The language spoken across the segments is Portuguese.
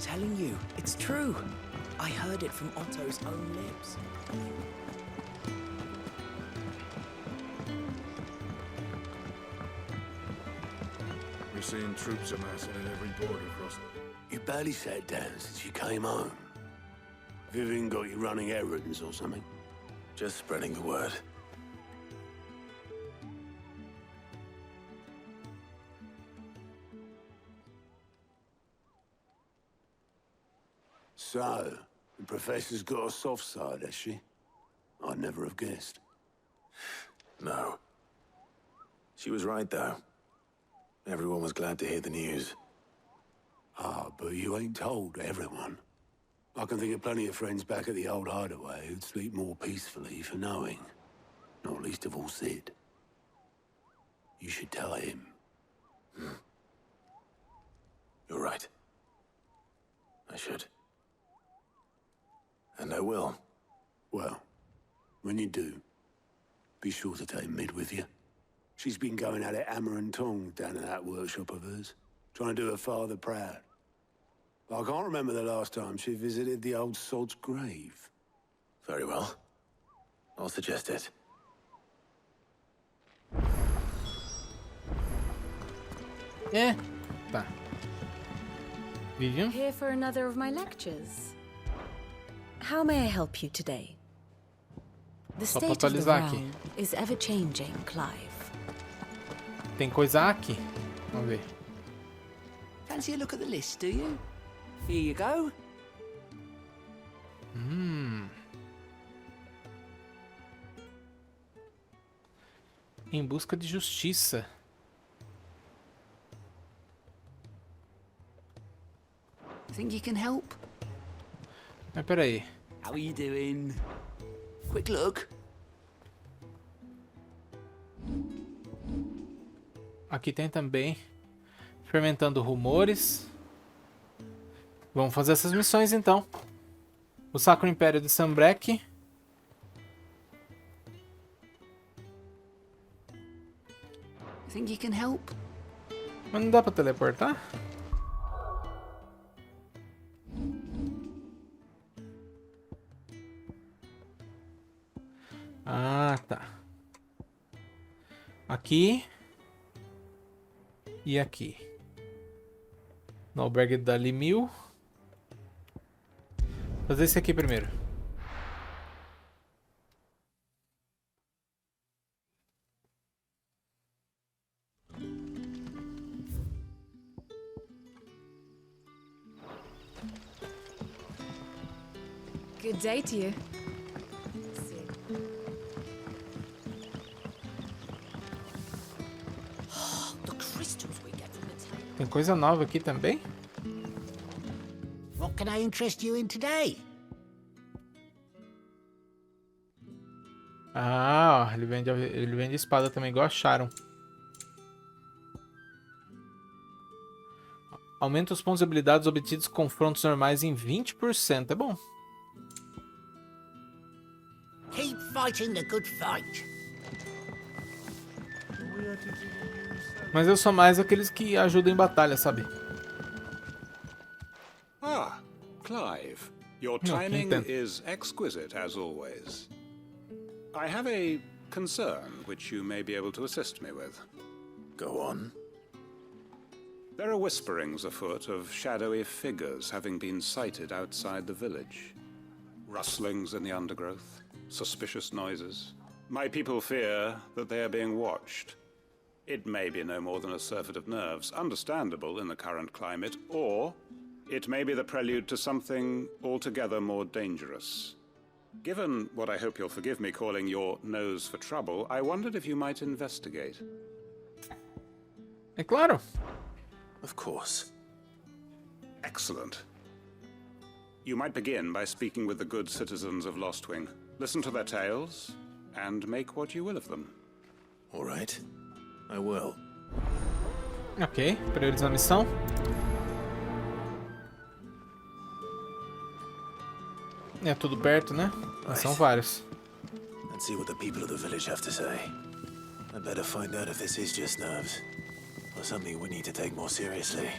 telling you, it's true. I heard it from Otto's own lips. We've seen troops amassing at every border across. You barely sat down since you came home. Vivian got you running errands or something? Just spreading the word. So, the Professor's got a soft side, has she? I'd never have guessed. No. She was right, though. Everyone was glad to hear the news. Ah, but you ain't told everyone. I can think of plenty of friends back at the old hideaway who'd sleep more peacefully for knowing. Not least of all Sid. You should tell him. You're right. I should. And I will. Well, when you do, be sure to take Mid with you. She's been going at it hammer and tongs down in that workshop of hers, trying to do her father proud. I can't remember the last time she visited the old sod's grave. Very well. I'll suggest it. Tá. Vivian? Here for another of my lectures. How may I help you today? The Só pra state of the atualizar aqui. realm is ever changing, Clive. Tem coisa aqui. Vamos ver. Fancy a look at the list, do you? Here you go. Em busca de justiça. Think you can help? Mas peraí. How are you doing? Quick look. Aqui tem também fermentando rumores. Vamos fazer essas missões então. O Sacro Império de Sanbreque. Think you can help? Mas não dá pra teleportar? Ah, tá. Aqui. E aqui. No albergue da Limil. Fazer esse aqui primeiro. Good day to you. The crystals we get from the table. Tem coisa nova aqui também? What can I interest you in today? Ah, ó, ele vende espada também, igual acharam. Aumenta os pontos de habilidades obtidos com confrontos normais em 20%. É bom. Keep fighting the good fight. Mas eu sou mais aqueles que ajudam em batalha, sabe? Ah, Clive. Your timing is exquisite, as always. I have a concern which you may be able to assist me with. Go on. There are whisperings afoot of shadowy figures having been sighted outside the village. Rustlings in the undergrowth, suspicious noises. My people fear that they are being watched. It may be no more than a surfeit of nerves, understandable in the current climate, or it may be the prelude to something altogether more dangerous. Given what I hope you'll forgive me calling your nose for trouble, I wondered if you might investigate. É claro. Of course. Excellent. You might begin by speaking with the good citizens of Lostwing. Listen to their tales, and make what you will of them. All right. I will. Ok, priorizar a missão. É tudo perto, né? Mas são vários. Let's see what the people of the village have to say. I better find out if this is just nerves, or something we need to take more seriously.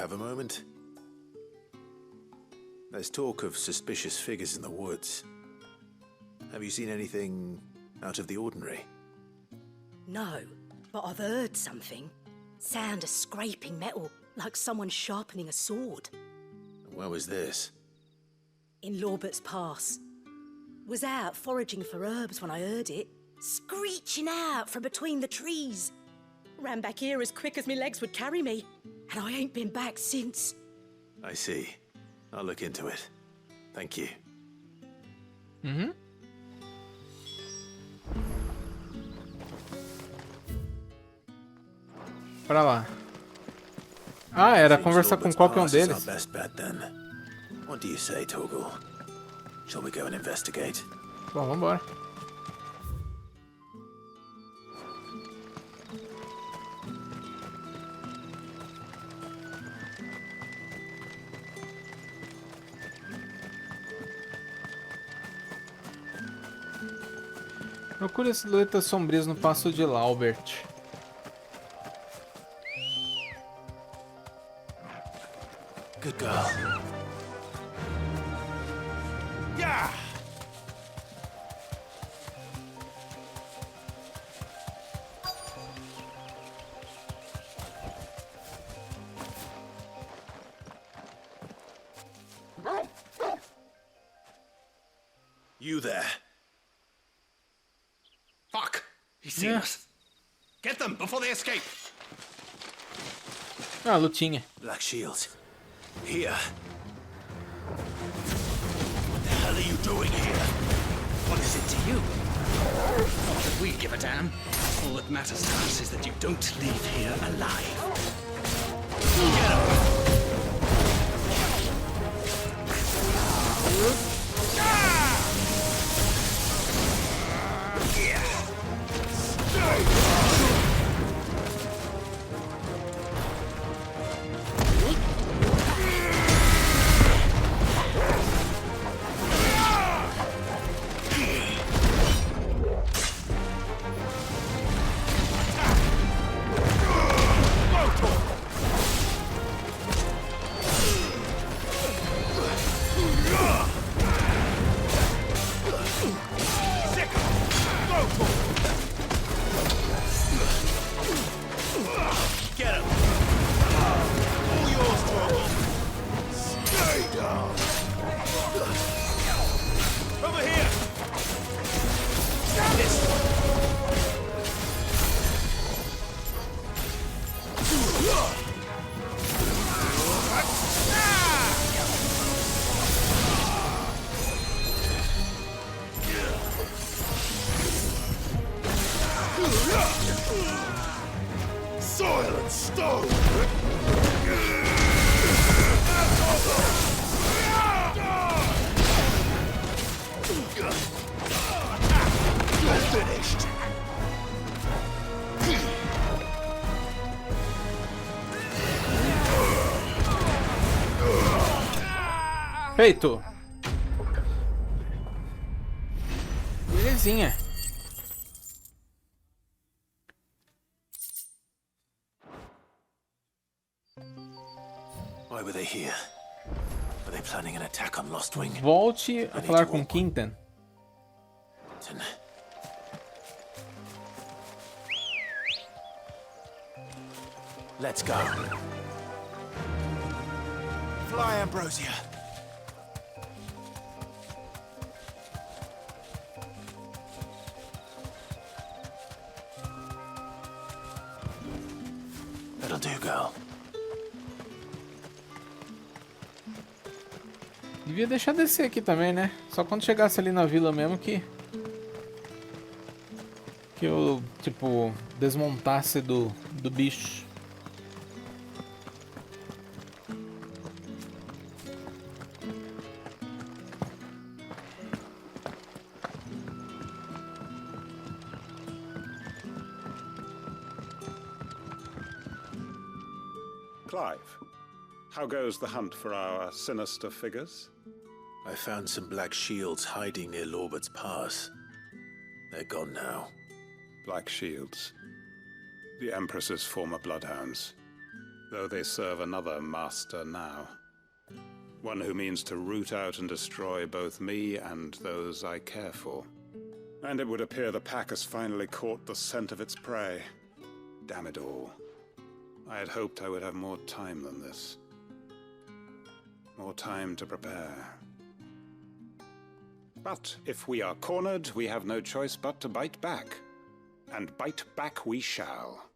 have a moment? There's talk of suspicious figures in the woods. Have you seen anything out of the ordinary? No, but I've heard something. Sound of scraping metal, like someone sharpening a sword. Where was this? In Lorbert's Pass. Was out foraging for herbs when I heard it, screeching out from between the trees. Ran back here as quick as my legs would carry me, and I ain't been back since. I see. I'll look into it. Thank you. Uhum. Pra lá. Ah, era conversar com qualquer um deles. Best bet then. What do you say, Torgal? Shall we go and investigate? Bom, vambora. Procure silhuetas sombrias no passo de Laubert. Good girl. Yeah! You there. Fuck! He's seen us. Get them before they escape. Ah, lutinha. Black Shields. Here. What the hell are you doing here? What is it to you? Not that we give a damn. All that matters to us is that you don't leave here alive. Get up! Soil and stone! You're finished! Feito! Belezinha. Why were they here? Were they planning an attack on Lostwing? Volte a falar com Quintan. Let's go. Fly, Ambrosia. That'll do, girl. Devia deixar descer aqui também, né? Só quando chegasse ali na vila mesmo que eu, tipo, desmontasse do bicho. Clive, how goes the hunt for our sinister figures? I found some black shields hiding near Lorbert's Pass. They're gone now. Black Shields. The Empress's former bloodhounds. though they serve another master now. One who means to root out and destroy both me and those I care for. And it would appear the pack has finally caught the scent of its prey. Damn it all. I had hoped I would have more time than this. More time to prepare. But if we are cornered, we have no choice but to bite back. And bite back we shall.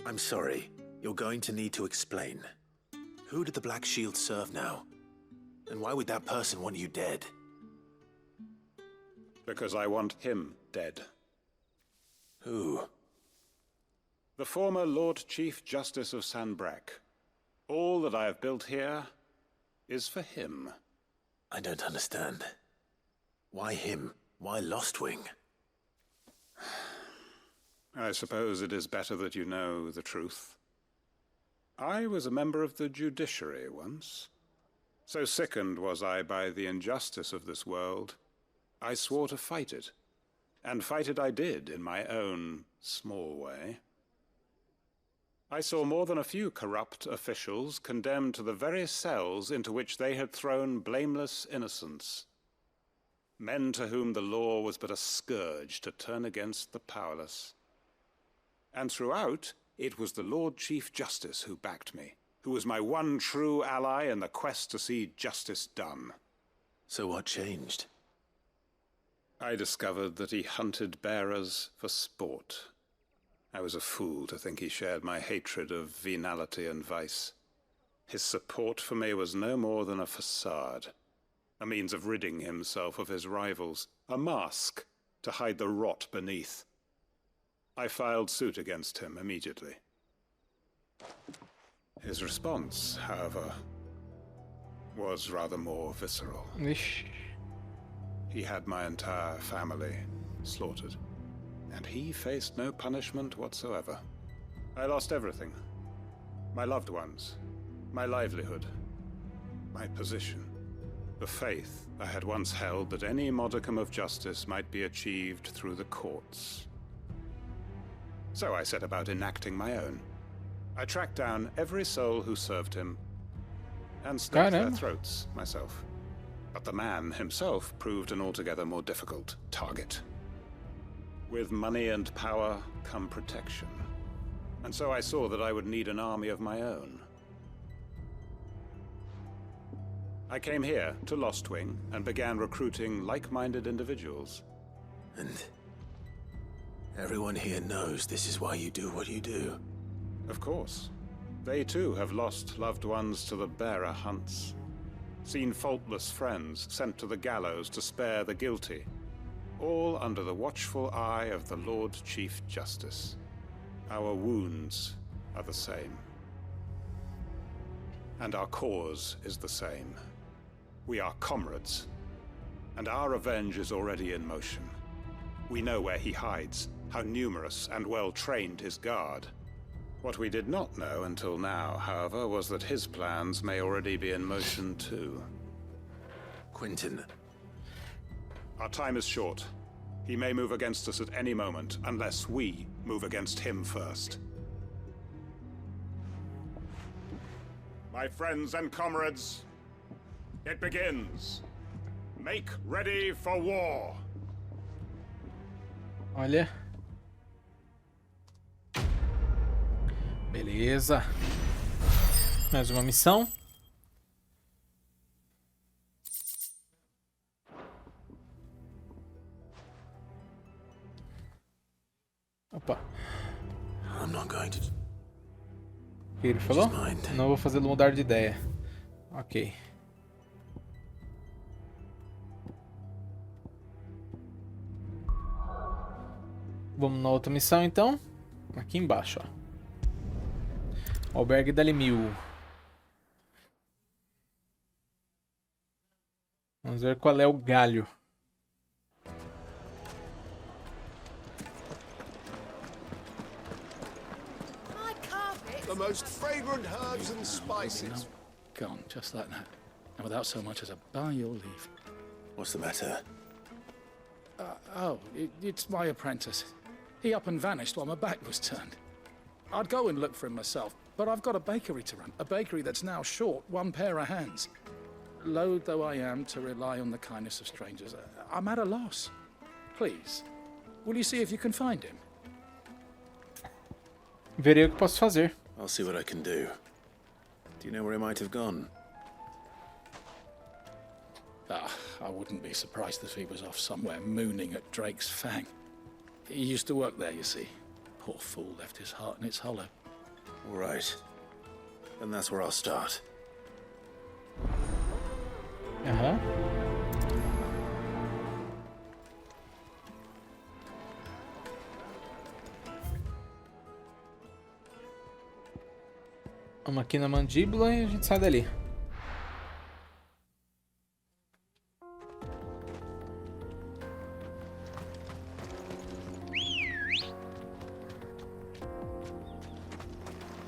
I'm sorry. You're going to need to explain. Who did the Black Shield serve now? And why would that person want you dead? Because I want him dead. Who? The former Lord Chief Justice of Sanbreque. All that I have built here is for him. I don't understand. Why him? Why Lostwing? I suppose it is better that you know the truth. I was a member of the judiciary once. So sickened was I by the injustice of this world, I swore to fight it. And fight it I did, in my own small way. I saw more than a few corrupt officials condemned to the very cells into which they had thrown blameless innocents. Men to whom the law was but a scourge to turn against the powerless. And throughout, it was the Lord Chief Justice who backed me, who was my one true ally in the quest to see justice done. So what changed? I discovered that he hunted bearers for sport. I was a fool to think he shared my hatred of venality and vice. His support for me was no more than a facade, a means of ridding himself of his rivals, a mask to hide the rot beneath. I filed suit against him immediately. His response, however, was rather more visceral. Ixi. He had my entire family slaughtered, and he faced no punishment whatsoever. I lost everything. My loved ones, my livelihood, my position, the faith I had once held that any modicum of justice might be achieved through the courts. So I set about enacting my own. I tracked down every soul who served him, and slit their throats myself. But the man himself proved an altogether more difficult target. With money and power come protection. And so I saw that I would need an army of my own. I came here to Lostwing and began recruiting like-minded individuals. And everyone here knows this is why you do what you do. Of course. They too have lost loved ones to the bearer hunts. Seen faultless friends sent to the gallows to spare the guilty. All under the watchful eye of the Lord Chief Justice. Our wounds are the same. And our cause is the same. We are comrades. And our revenge is already in motion. We know where he hides, how numerous and well-trained his guard. What we did not know until now, however, was that his plans may already be in motion too. Quentin. Our time is short. He may move against us at any moment, unless we move against him first. My friends and comrades, it begins. Make ready for war. Olha. Beleza. Mais uma missão. Opa. I'm not going to... O que ele falou? Não vou fazê-lo mudar de ideia. Ok. Vamos na outra missão então. Aqui embaixo, ó. Albergue da Lemil. Vamos ver qual é o galho. The most fragrant herbs and spices. Gone, just like that. And without so much as a by your leave. What's the matter? It's my apprentice. He up and vanished while my back was turned. I'd go and look for him myself, but I've got a bakery to run. A bakery that's now short one pair of hands. Loath though I am to rely on the kindness of strangers, I'm at a loss. Please, will you see if you can find him? Verei o que posso fazer. I'll see what I can do. Do you know where he might have gone? I wouldn't be surprised if he was off somewhere mooning at Drake's Fang. He used to work there, you see. Poor fool left his heart in its hollow. All right. Then that's where I'll start. Aham. Vamos aqui na mandíbula e a gente sai dali.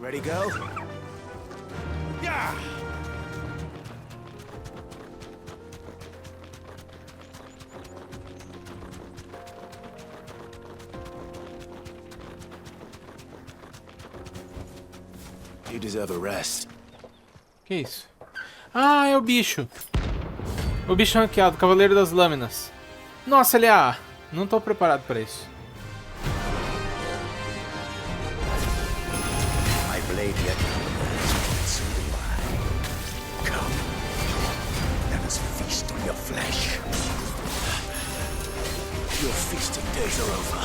Ready, go? Yeah! You deserve a rest. Que isso? Ah, é o bicho. O bicho ranqueado, Cavaleiro das Lâminas. Nossa, ele é A. Não tô preparado para isso. My blade yet. So do I. Come. Let us feast on your flesh. Your feasting days are over.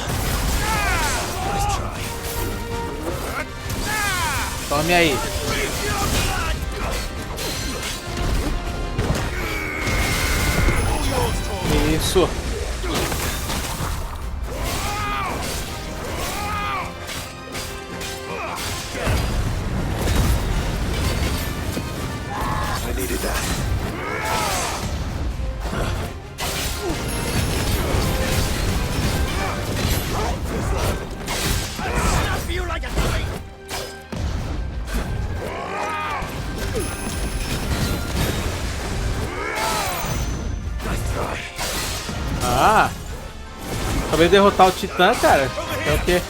Let's try. Tome aí. Isso. I needed that. Snap you like a knife! Ah! Acabei de derrotar o Titã, cara. É o quê?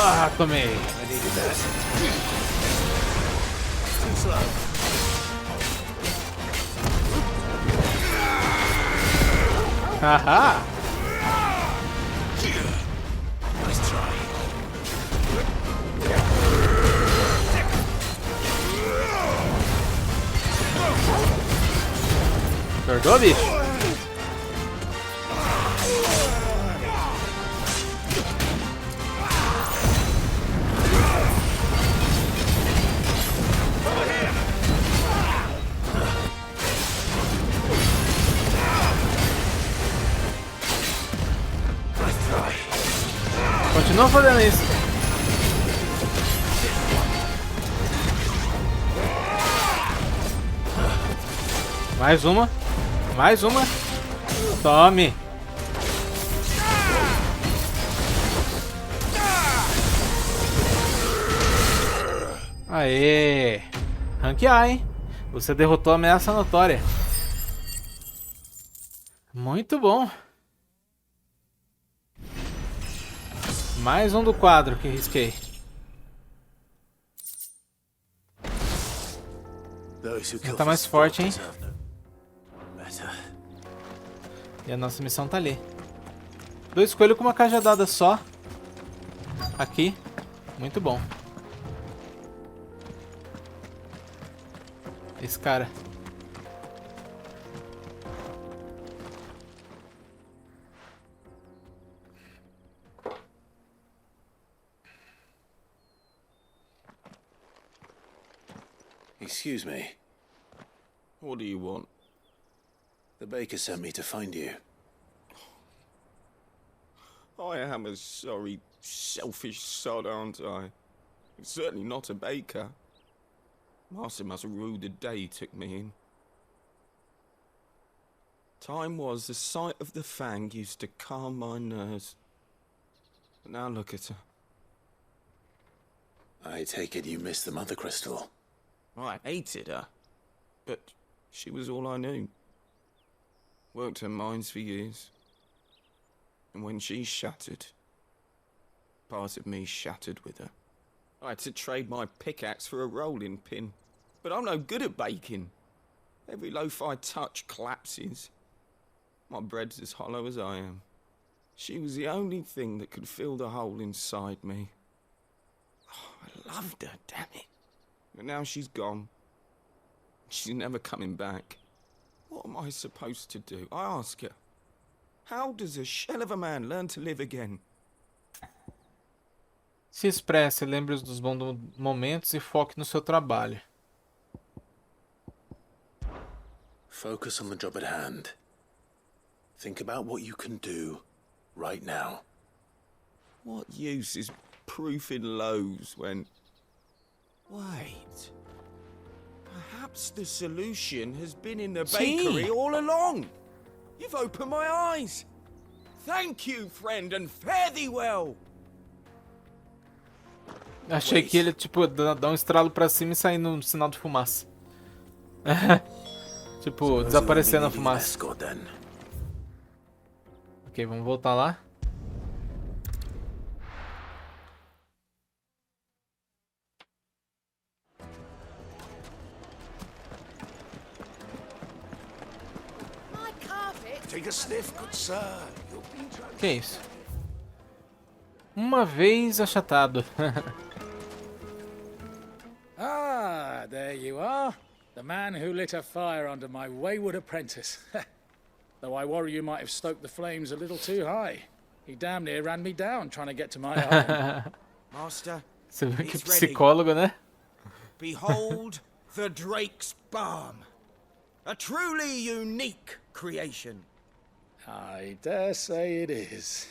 Ah, tomei. Haha. Perdoa, bicho? Continua fazendo isso. Mais uma. Mais uma. Tome. Aê. Rank A, hein? Você derrotou a ameaça notória. Muito bom. Mais um do quadro que risquei. Já tá mais forte, hein? E a nossa missão tá ali. 2 coelhos com uma cajadada só. Aqui. Muito bom. Esse cara. Excuse me. What do you want? The baker sent me to find you. I am a sorry, selfish sod, aren't I? Certainly not a baker. Master must rue the day he took me in. Time was the sight of the fang used to calm my nerves. But now look at her. I take it you missed the Mother Crystal. I hated her, but she was all I knew. Worked her mines for years. And when she shattered, part of me shattered with her. I had to trade my pickaxe for a rolling pin. But I'm no good at baking. Every loaf I touch collapses. My bread's as hollow as I am. She was the only thing that could fill the hole inside me. Oh, I loved her, damn it. But now she's gone. She's never coming back. What am I supposed to do? I ask her. How does a shell of a man learn to live again? Se expresse, lembre-se dos bons momentos e foque no seu trabalho. Focus on the job at hand. Think about what you can do right now. What use is proofing loaves when... Wait. Perhaps the solution has been in the bakery all along. You've opened my eyes. Thank you, friend, and fare thee well. Achei que ele, tipo, dá um estralo pra cima e sair no sinal de fumaça. Tipo, desaparecer na fumaça. Ok, vamos voltar lá. Take a sniff, good sir. Que é isso? Uma vez achatado. Ah, there you are. The man who lit a fire under my wayward apprentice. Though I worry you might have stoked the flames a little too high. He damn near ran me down trying to get to my island. Master, Você viu que it's ready. psicólogo, né? Behold the Drake's Balm. A truly unique creation. I dare say it is.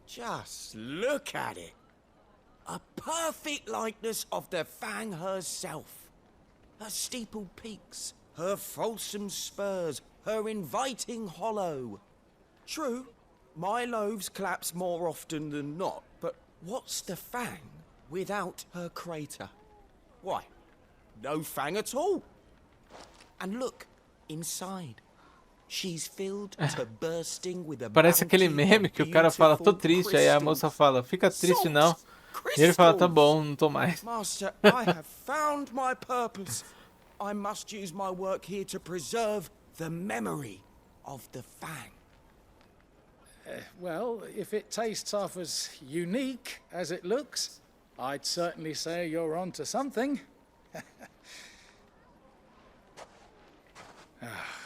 Just look at it. A perfect likeness of the Fang herself. Her steepled peaks, her fulsome spurs, her inviting hollow. True, my loaves collapse more often than not, but what's the Fang without her crater? Why, no Fang at all. And look, inside. She's filled to bursting with a Parece aquele meme que o cara fala, tô triste, aí a moça fala, fica triste não. E ele fala, tá bom, não tô mais. Master, I have found my purpose. I must use my work here to preserve the memory of the Fang. Well, if it tastes half as unique as it looks, I'd certainly say you're onto something.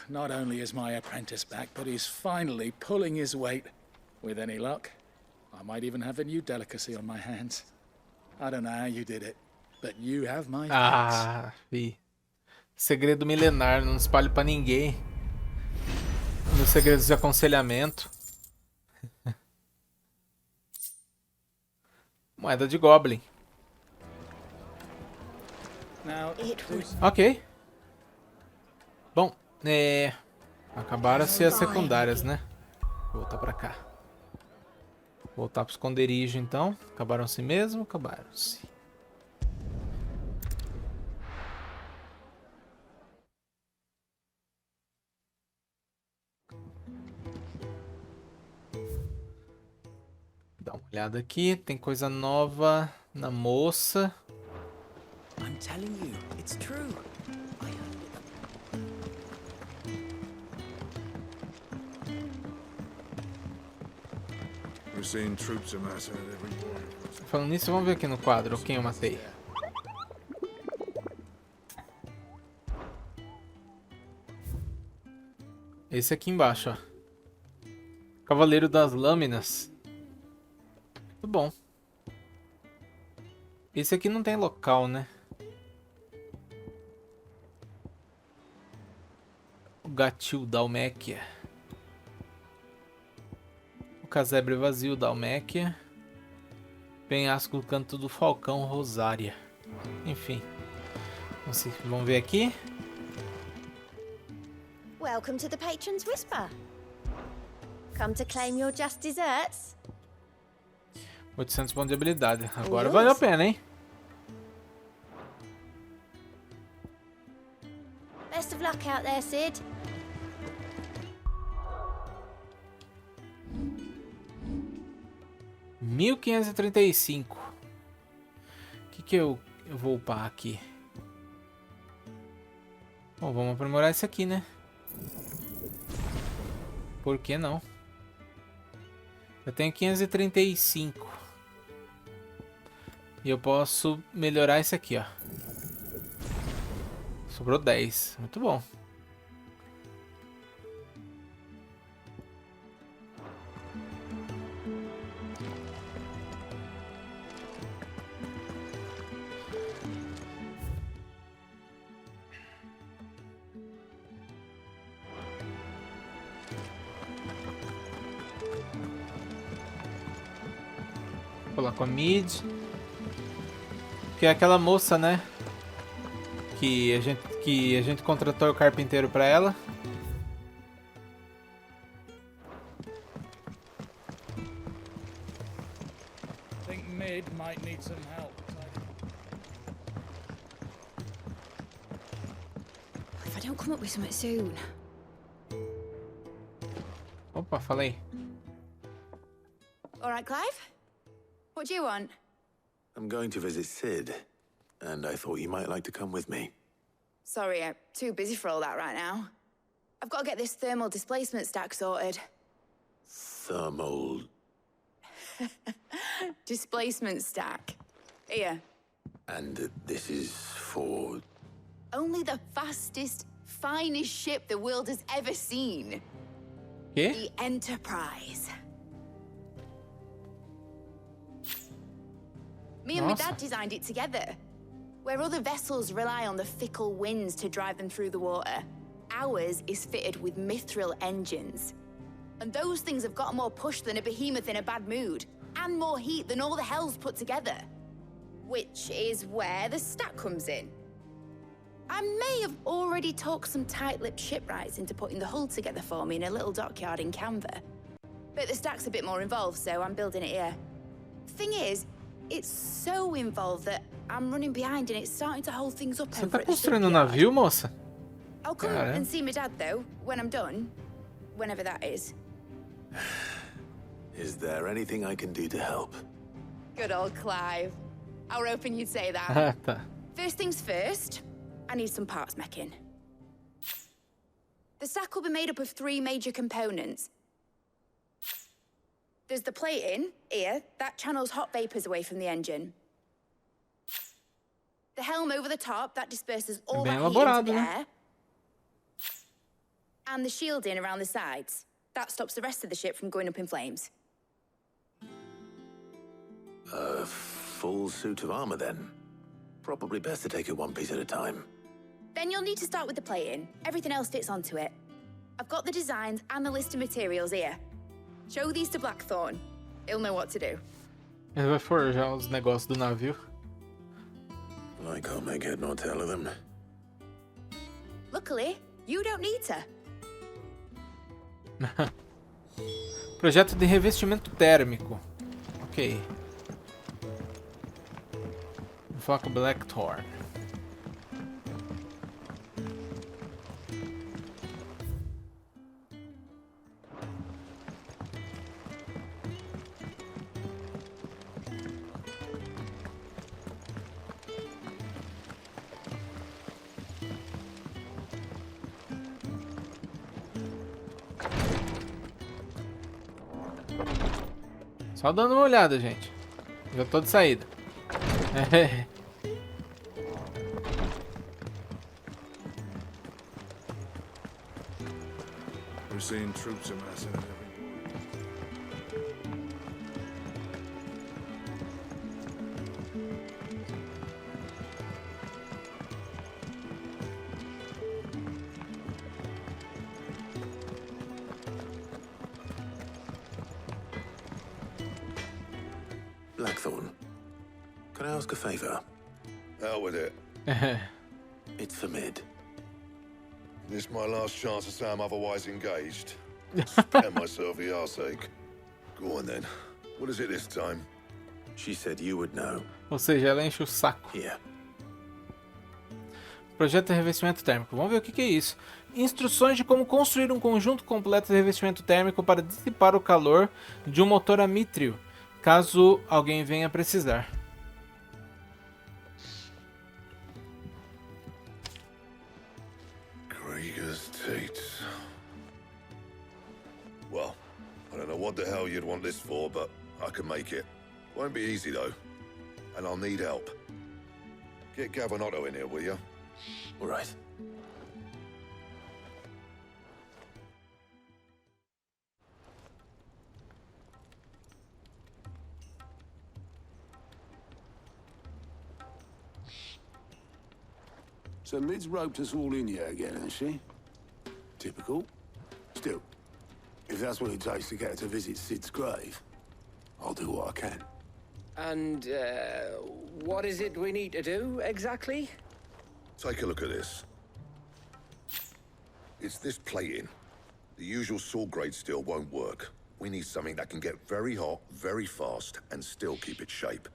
Not only is my apprentice back, but he's finally pulling his weight. With any luck, I might even have a new delicacy on my hands. I don't know how you did it, but you have my thanks. Ah, fi. Segredo milenar, não espalho pra ninguém. Meus segredos de aconselhamento. Moeda de Goblin. Now, Ok. Bom, acabaram-se as secundárias, né? Vou voltar pra cá. Voltar pro esconderijo, então. Acabaram-se mesmo? Acabaram-se. Dá uma olhada aqui. Tem coisa nova na moça. I'm telling you, it's true. I heard it. We're seeing troops amassing at every border. Falando nisso, vamos ver aqui no quadro quem eu matei. Esse aqui embaixo, ó. Cavaleiro das Lâminas. Muito bom. Esse aqui não tem local, né? O Gatil da Alméquia. casebre vazio, Dalméquia. Penhasco do canto do Falcão, Rosária. Enfim. Vamos ver aqui. Welcome to the Patron's Whisper. Come to claim your just desserts? 800 pontos de habilidade. Agora valeu a pena, hein? Best of luck out there, Sid. $1.535. O que eu vou upar aqui? Bom, vamos aprimorar isso aqui, né? Por que não? Eu tenho 535. E eu posso melhorar isso aqui, ó. Sobrou 10. Muito bom. Vou falar com a Mid. Que é aquela moça, né? Que a gente contratou o carpinteiro pra ela. Think Mid might need some help. If I don't come up with something soon. Opa, falei. All right, Clive? What do you want? I'm going to visit Sid, and I thought you might like to come with me. Sorry, I'm too busy for all that right now. I've got to get this thermal displacement stack sorted. Thermal... Displacement stack. Here. And this is for... Only the fastest, finest ship the world has ever seen. ¿Qué? The Enterprise. Me and my dad designed it together. Where other vessels rely on the fickle winds to drive them through the water, ours is fitted with mithril engines. And those things have got more push than a behemoth in a bad mood, and more heat than all the hells put together. Which is where the stack comes in. I may have already talked some tight-lipped shipwrights into putting the hull together for me in a little dockyard in Canva. But the stack's a bit more involved, so I'm building it here. Thing is, it's so involved that I'm running behind and it's starting to hold things up. Você tá construindo um navio, moça? I'll come and see my dad, though, when I'm done. Whenever that is. Is there anything I can do to help? Good old Clive. I were hoping you'd say that. Tá. First things first, I need some parts meching. The stack will be made up of 3 major components. There's the plating, here, that channels hot vapors away from the engine. The helm over the top, that disperses all that heat into the air. And the shielding around the sides. That stops the rest of the ship from going up in flames. A full suit of armor, then. Probably best to take it one piece at a time. Then you'll need to start with the plating. Everything else fits onto it. I've got the designs and the list of materials here. Show these to Blackthorn. He'll know what to do. Ele vai forjar os negócios do navio. I can't make head nor tail of them. Luckily, you don't need to. Projeto de revestimento térmico. Ok. Vou falar com o Blackthorn. Só dando uma olhada, gente. Já tô de saída. We're seeing troops amassing at every Blackthorn, can I ask a favor? Out with it. It's for Mid. This my last chance to say I'm otherwise engaged. Spare myself the arseache. Go on then. What is it this time? She said you would know. Ou seja, ela enche o saco. Here. Projeto de revestimento térmico. Vamos ver o que é isso. Instruções de como construir um conjunto completo de revestimento térmico para dissipar o calor de um motor a mítrio, caso alguém venha precisar. Well, I don't know what the hell you'd want this for, but I can make it. Won't be easy though, and I'll need help. Get Gav and Otto in here, will you? All right. So Mid's roped us all in here again, has she? Typical. Still, if that's what it takes to get her to visit Sid's grave, I'll do what I can. And, what is it we need to do, exactly? Take a look at this. It's this plating. The usual saw grade steel won't work. We need something that can get very hot, very fast, and still keep its shape.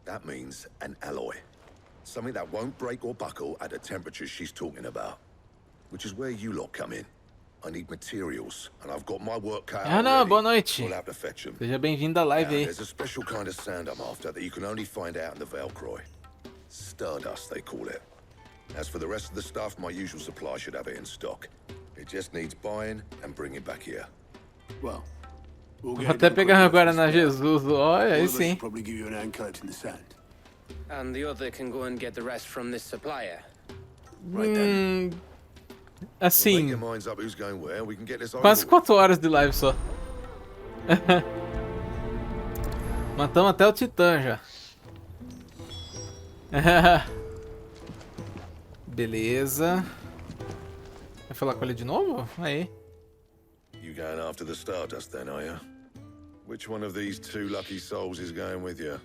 That means an alloy. Something that won't break or buckle at the temperatures she's talking about. Which is where you lot come in. I need materials, and I've got my work cut out. Ana, boa noite. We'll have to fetch them. Seja bem-vindo à live aí. There's a special kind of sand I'm after that you can only find out in the Velcroy. Stardust, they call it. As for the rest of the stuff, my usual supply should have it in stock. It just needs buying and bringing back here. Well, Vou até pegar agora na Jesus. Olha, aí sim. Probably give you an hand collecting the sand. And the other can go and get the rest from this supplier. Assim, Your minds up who's going where. We can get this quase over. 4 horas de live só. Matamos até o Titã já. Beleza. Vai falar com ele de novo? Aí. You going after the Stardust then, are you? Which one of these two lucky souls is going with you?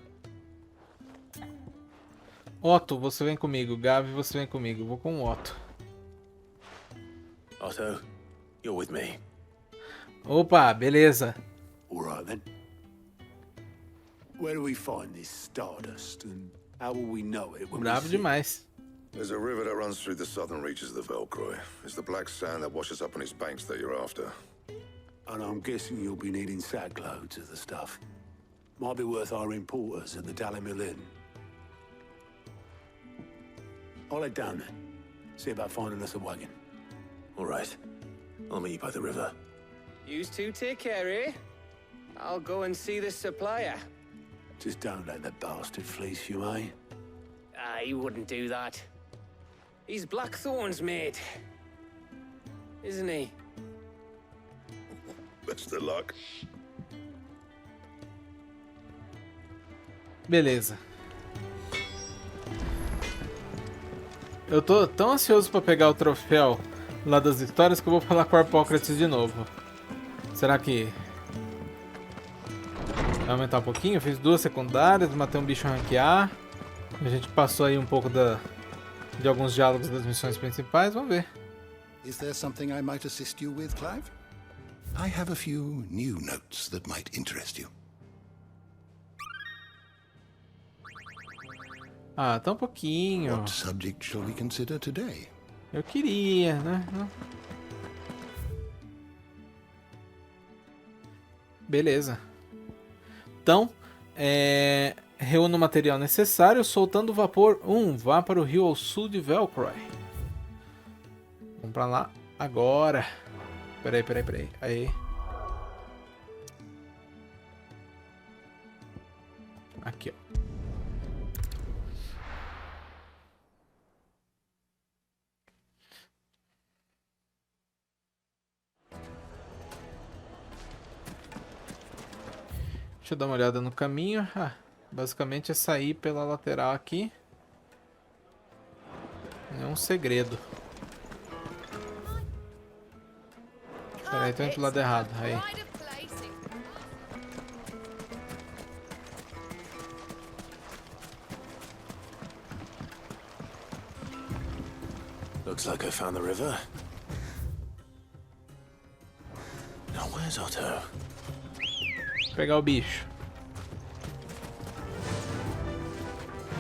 Otto, você vem comigo. Gavi, você vem comigo. Vou com o Otto. Otto, you're with me. Opa, beleza. All right then. Where do we find this Stardust, and how will we know it when Bravo we see it? demais. There's a river that runs through the southern reaches of the Velcroy. It's the black sand that washes up on its banks that you're after. And I'm guessing you'll be needing sack loads of the stuff. Might be worth our importers at the Dalimil Inn. I'll head down then. See about finding us a wagon. All right. I'll meet you by the river. You two take care, eh? I'll go and see this supplier. Just don't let the bastard fleece you, eh? He wouldn't do that. He's Blackthorn's mate. Isn't he? Best of luck. Beleza. Eu tô tão ansioso pra pegar o troféu lá das histórias que eu vou falar com o Harpócrates de novo. Será que vai aumentar um pouquinho? Eu fiz 2 secundárias, matei um bicho ranquear. A gente passou aí um pouco de alguns diálogos das missões principais. Vamos ver. Is there something I might assist you with, Clive? I have a few new notes that might interest you. Ah, tá um pouquinho. What subject shall we consider today? Eu queria, né? Beleza. Então, reúna o material necessário, soltando vapor 1. Vá para o rio ao sul de Velcroy. Vamos pra lá agora. Peraí. Aí. Aqui, ó. Deixa eu dar uma olhada no caminho. Basicamente é sair pela lateral aqui. Não é um segredo. Peraí, tô indo pro lado errado. Aí. Looks like I found the river. Now where's Otto? Vou pegar o bicho.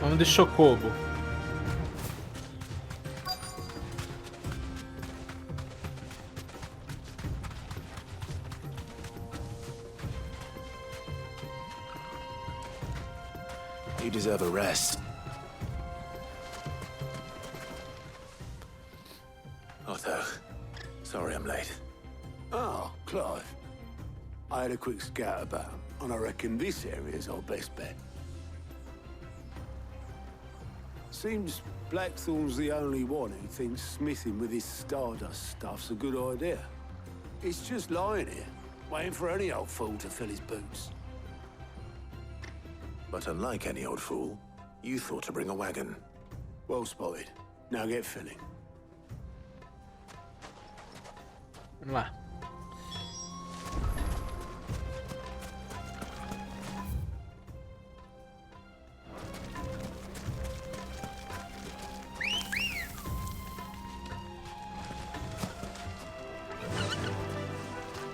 Vamos de chocobo. You deserve a rest. Otto, sorry I'm late. Oh, Clive. I had a quick scout about, and I reckon this area's our best bet. Seems Blackthorn's the only one who thinks smithing with his Stardust stuff's a good idea. It's just lying here, waiting for any old fool to fill his boots. But unlike any old fool, you thought to bring a wagon. Well spotted. Now get filling. Vamos lá.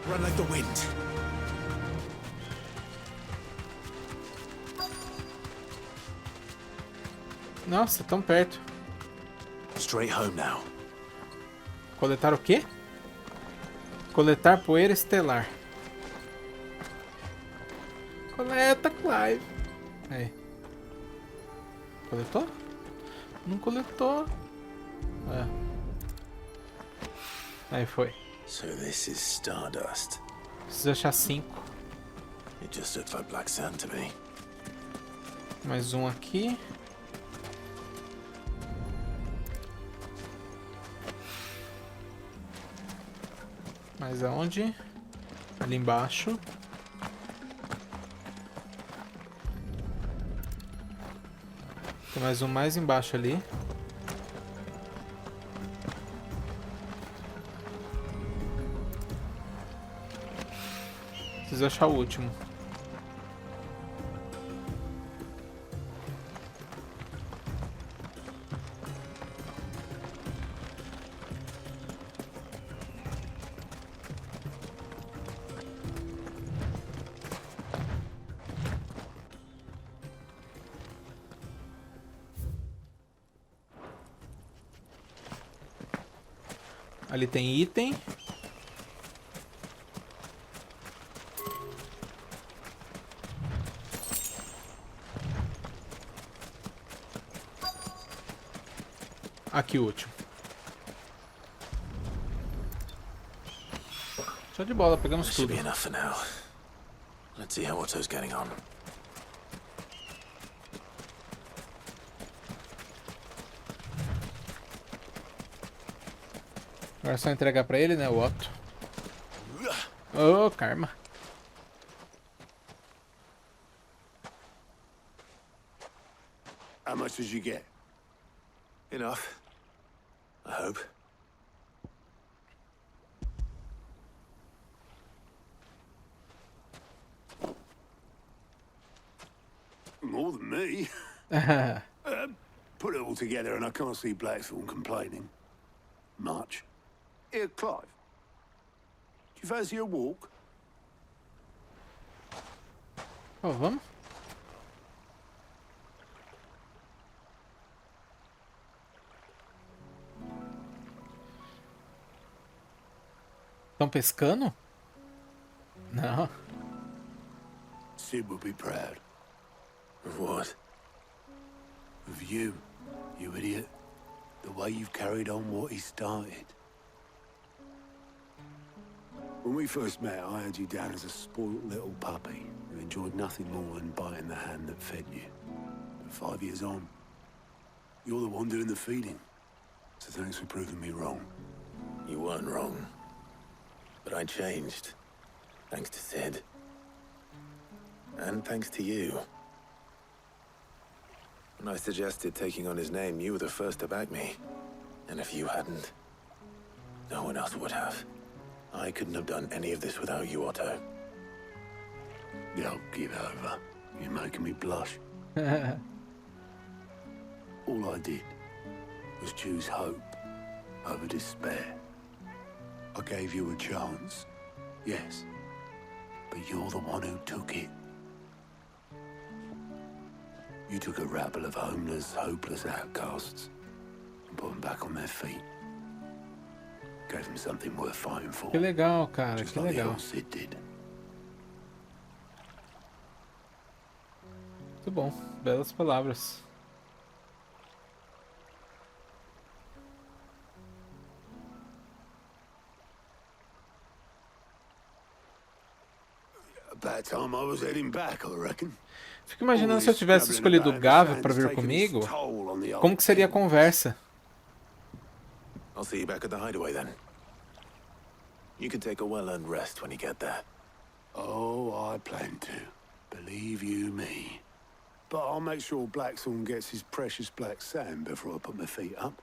Run like the wind. Nossa, tão perto. Straight home now. Coletar o quê? Coletar poeira estelar. Coleta, Clive. Aí. Coletou? Não coletou. É. Aí foi. So this is Stardust. Preciso achar 5. It just looks like black sand to me. Mais um aqui. Mais aonde? Ali embaixo. Tem mais um mais embaixo ali. Preciso achar o último. Ali tem item. Aqui o último. Show de bola, pegamos tudo. Should be enough for now. Let's see how Otto's getting on. Agora é só entregar pra ele, né, o Otto. Oh, karma. How much did you get? Enough. I hope. More than me. Put it all together and I can't see Blackthorn complaining. Much. Here, Clive. Do you fancy a walk? Oh, vamos? Estão pescando? Não. Sid will be proud. Of what? Of you, you idiot. The way you've carried on what he started. When we first met, I had you down as a spoilt little puppy who enjoyed nothing more than biting the hand that fed you. But 5 years on, you're the one doing the feeding. So thanks for proving me wrong. You weren't wrong. But I changed. Thanks to Sid. And thanks to you. When I suggested taking on his name, you were the first to back me. And if you hadn't, no one else would have. I couldn't have done any of this without you, Otto. Yo, give over. You're making me blush. All I did was choose hope over despair. I gave you a chance, yes, but you're the one who took it. You took a rabble of homeless, hopeless outcasts and put them back on their feet. Gave them something worth fighting for. Que legal, cara, just que like the legal. old Cid did. Muito bom, belas palavras. About time I was heading back, I reckon. Fico imaginando se eu tivesse escolhido o Gav para vir comigo, como que seria a conversa? I'll see you back at the hideaway then. You can take a well-earned rest when you get there. Oh, I plan to. Believe you me. But I'll make sure Blackthorn gets his precious black sand before I put my feet up.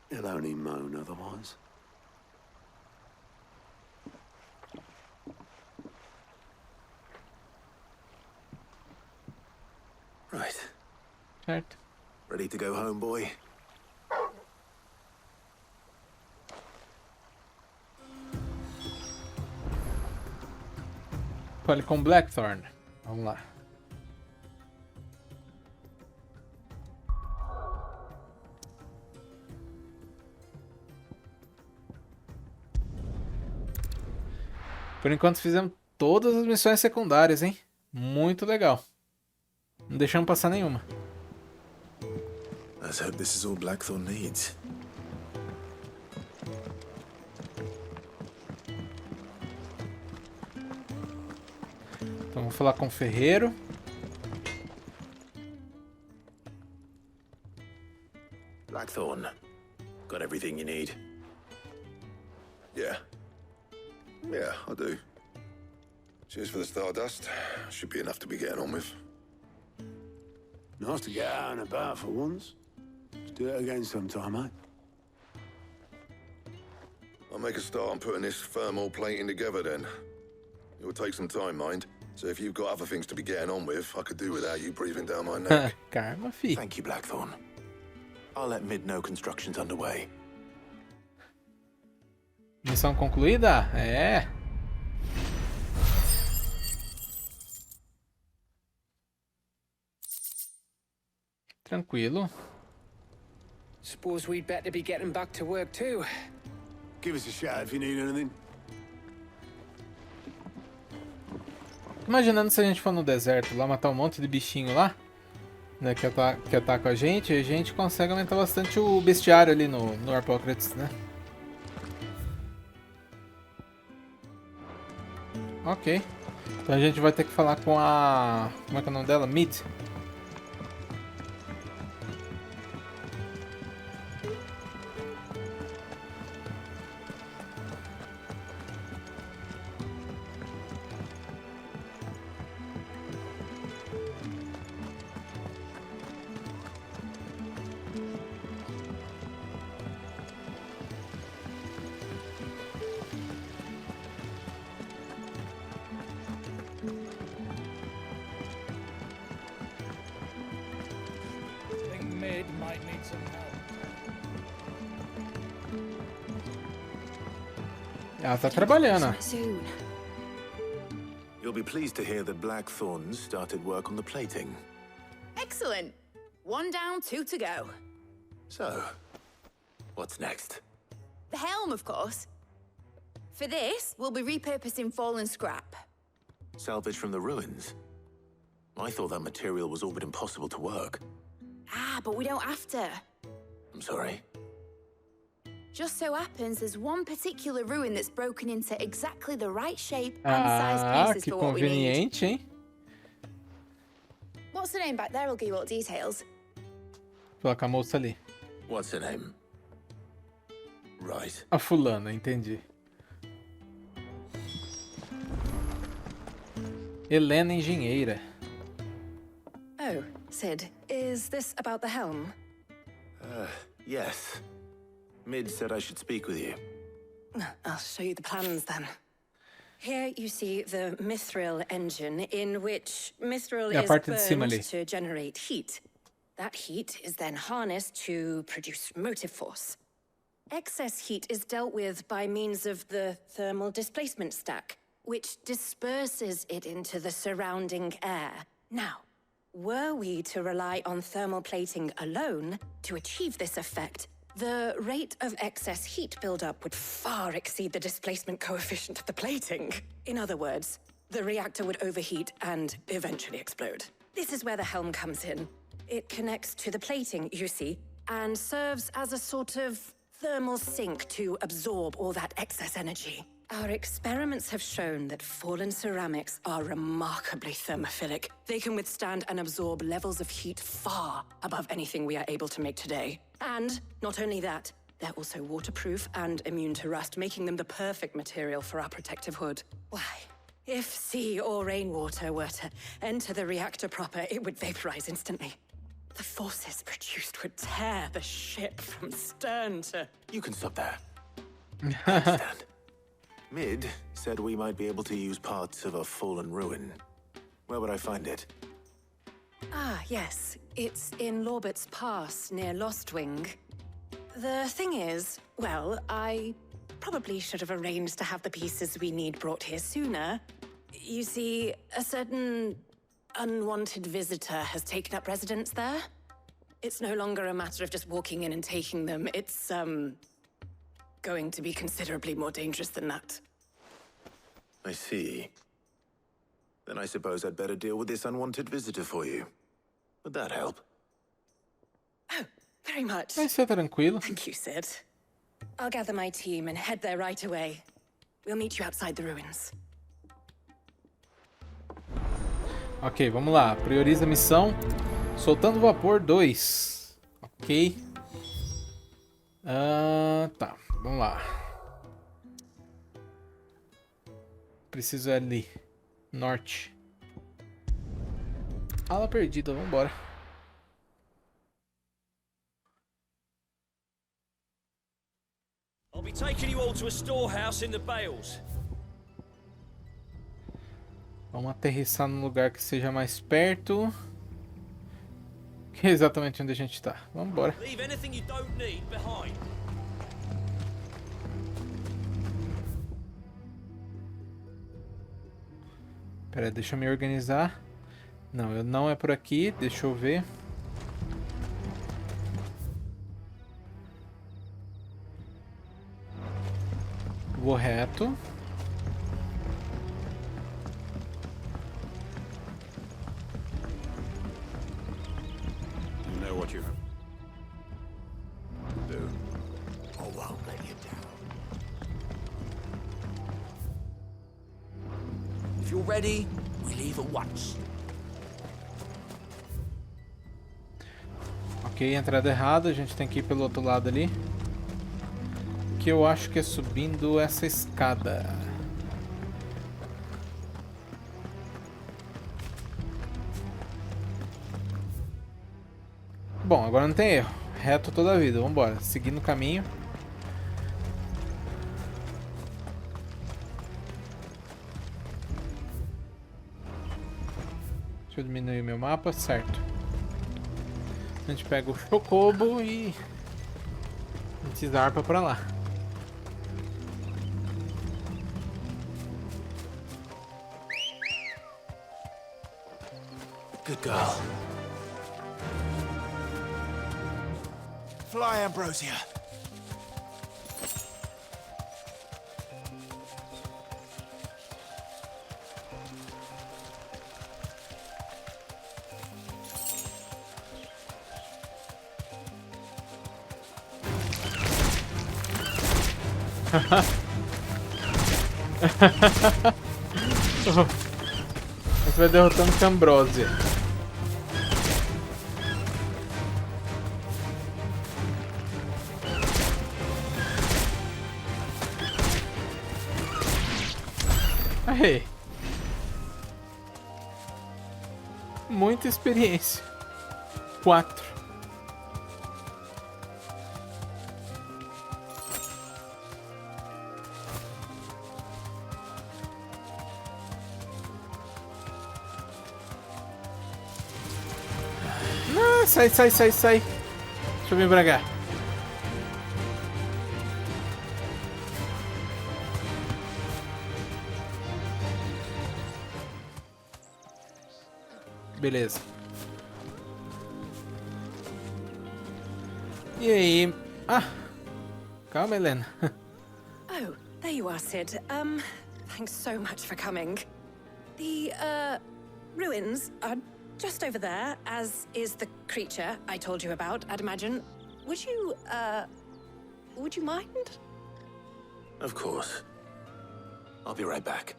He'll only moan otherwise. Right. Certo. Ready to go home, boy? Fale com Blackthorn. Vamos lá. Por enquanto fizemos todas as missões secundárias, hein? Muito legal. Não deixamos passar nenhuma. Let's hope this is all Blackthorn needs. Então vamos falar com o ferreiro. Blackthorn, got everything you need? Yeah. Yeah, I do. Cheers for the stardust. Should be enough to be getting on with. Nice to get out and about for once. Let's do it again sometime, eh? I'll make a start on putting this thermal plating together then. It will take some time, mind. So if you've got other things to be getting on with, I could do without you breathing down my neck. Karma, fi. Thank you, Blackthorn. I'll let Mid know construction's underway. Missão concluída? É. Tranquilo. Suppose we'd better be getting back to work too. Give us a shout if you need anything. Imaginando se a gente for no deserto lá matar um monte de bichinho lá, né, que ataca a gente consegue aumentar bastante o bestiário ali no Harpocrates, né? Ok. Então a gente vai ter que falar com a... Como é que é o nome dela? Mid. Might need some help. Ela tá trabalhando. Soon. You'll be pleased to hear that Blackthorn's started work on the plating. Excellent. 1 down, 2 to go. So, what's next? The helm, of course. For this, we'll be repurposing fallen scrap. Salvage from the ruins? I thought that material was all but impossible to work. Ah, but we don't have to. I'm sorry. Just so happens there's one particular ruin that's broken into exactly the right shape and size pieces que for what we need. conveniente, hein? What's the name back there? I'll give you all the details. Fala com a moça ali. What's her name? Right. A fulana, entendi. Helena Engenheira. Oh, Sid, is this about the helm? Yes. Mid said I should speak with you. I'll show you the plans then. Here you see the mithril engine, in which mithril is burned to generate heat. That heat is then harnessed to produce motive force. Excess heat is dealt with by means of the thermal displacement stack, which disperses it into the surrounding air. Now, were we to rely on thermal plating alone to achieve this effect, the rate of excess heat buildup would far exceed the displacement coefficient of the plating. In other words, the reactor would overheat and eventually explode. This is where the helm comes in. It connects to the plating, you see, and serves as a sort of thermal sink to absorb all that excess energy. Our experiments have shown that fallen ceramics are remarkably thermophilic. They can withstand and absorb levels of heat far above anything we are able to make today. And not only that, they're also waterproof and immune to rust, making them the perfect material for our protective hood. Why? If sea or rainwater were to enter the reactor proper, it would vaporize instantly. The forces produced would tear the ship from stern to... You can stop there. I understand. Mid said we might be able to use parts of a fallen ruin. Where would I find it? Ah, yes. It's in Lorbert's Pass, near Lostwing. The thing is, well, I probably should have arranged to have the pieces we need brought here sooner. You see, a certain unwanted visitor has taken up residence there. It's no longer a matter of just walking in and taking them. It's, going to be considerably more dangerous than that. I see. Then I suppose I'd better deal with this unwanted visitor for you. Would that help? Oh, very much. Vai ser tranquilo. Thank you, Sid. I'll gather my team and head there right away. We'll meet you outside the ruins. Ok, vamos lá. Prioriza a missão. Soltando vapor 2. Ok. Tá, vamos lá. Preciso ir ali. Norte. Ala perdida, vambora. I'll be taking you all to a storehouse in the Bales. Vamos aterrissar num lugar que seja mais perto. Que é exatamente onde a gente tá. Vamos embora. Leave anything you don't need behind. Pera aí, deixa eu me organizar. Não é por aqui, deixa eu ver. Vou reto. You know what you have to do. I won't let you down. If you're ready, we leave at once. Ok, entrada errada, a gente tem que ir pelo outro lado ali. Que eu acho que é subindo essa escada. Bom, agora não tem erro. Reto toda a vida, vambora. Seguindo o caminho. Deixa eu diminuir meu mapa, certo. A gente pega o chocobo e a gente zarpa pra lá. Good girl. Fly, Ambrosia. A gente vai derrotando Ambrosia. Aí. Muita experiência. 4. Sai. Deixa eu vir pra cá. Beleza. E aí? Ah! Calma, Helena. Oh, there you are, Sid. Thanks so much for coming. The, ruins are just over there, as is the creature I told you about, I'd imagine. Would you mind? Of course. I'll be right back.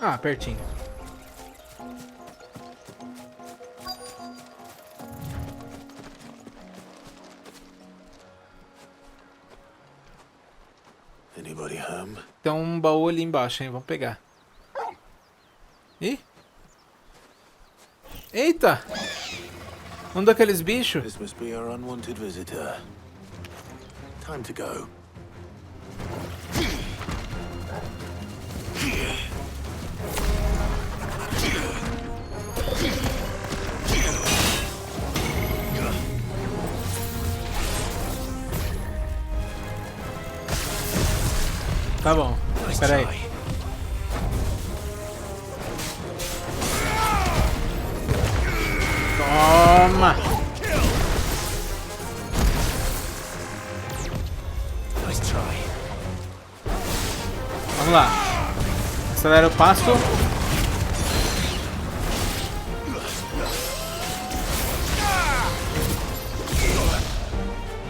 Ah, pertinho. Anybody home? Tem um baú ali embaixo, hein? Vamos pegar. Ih! Eita! Um daqueles bichos. This must be our unwanted visitor. Time to go. Tá bom, espera aí. Toma! Vamos lá. Acelera o passo.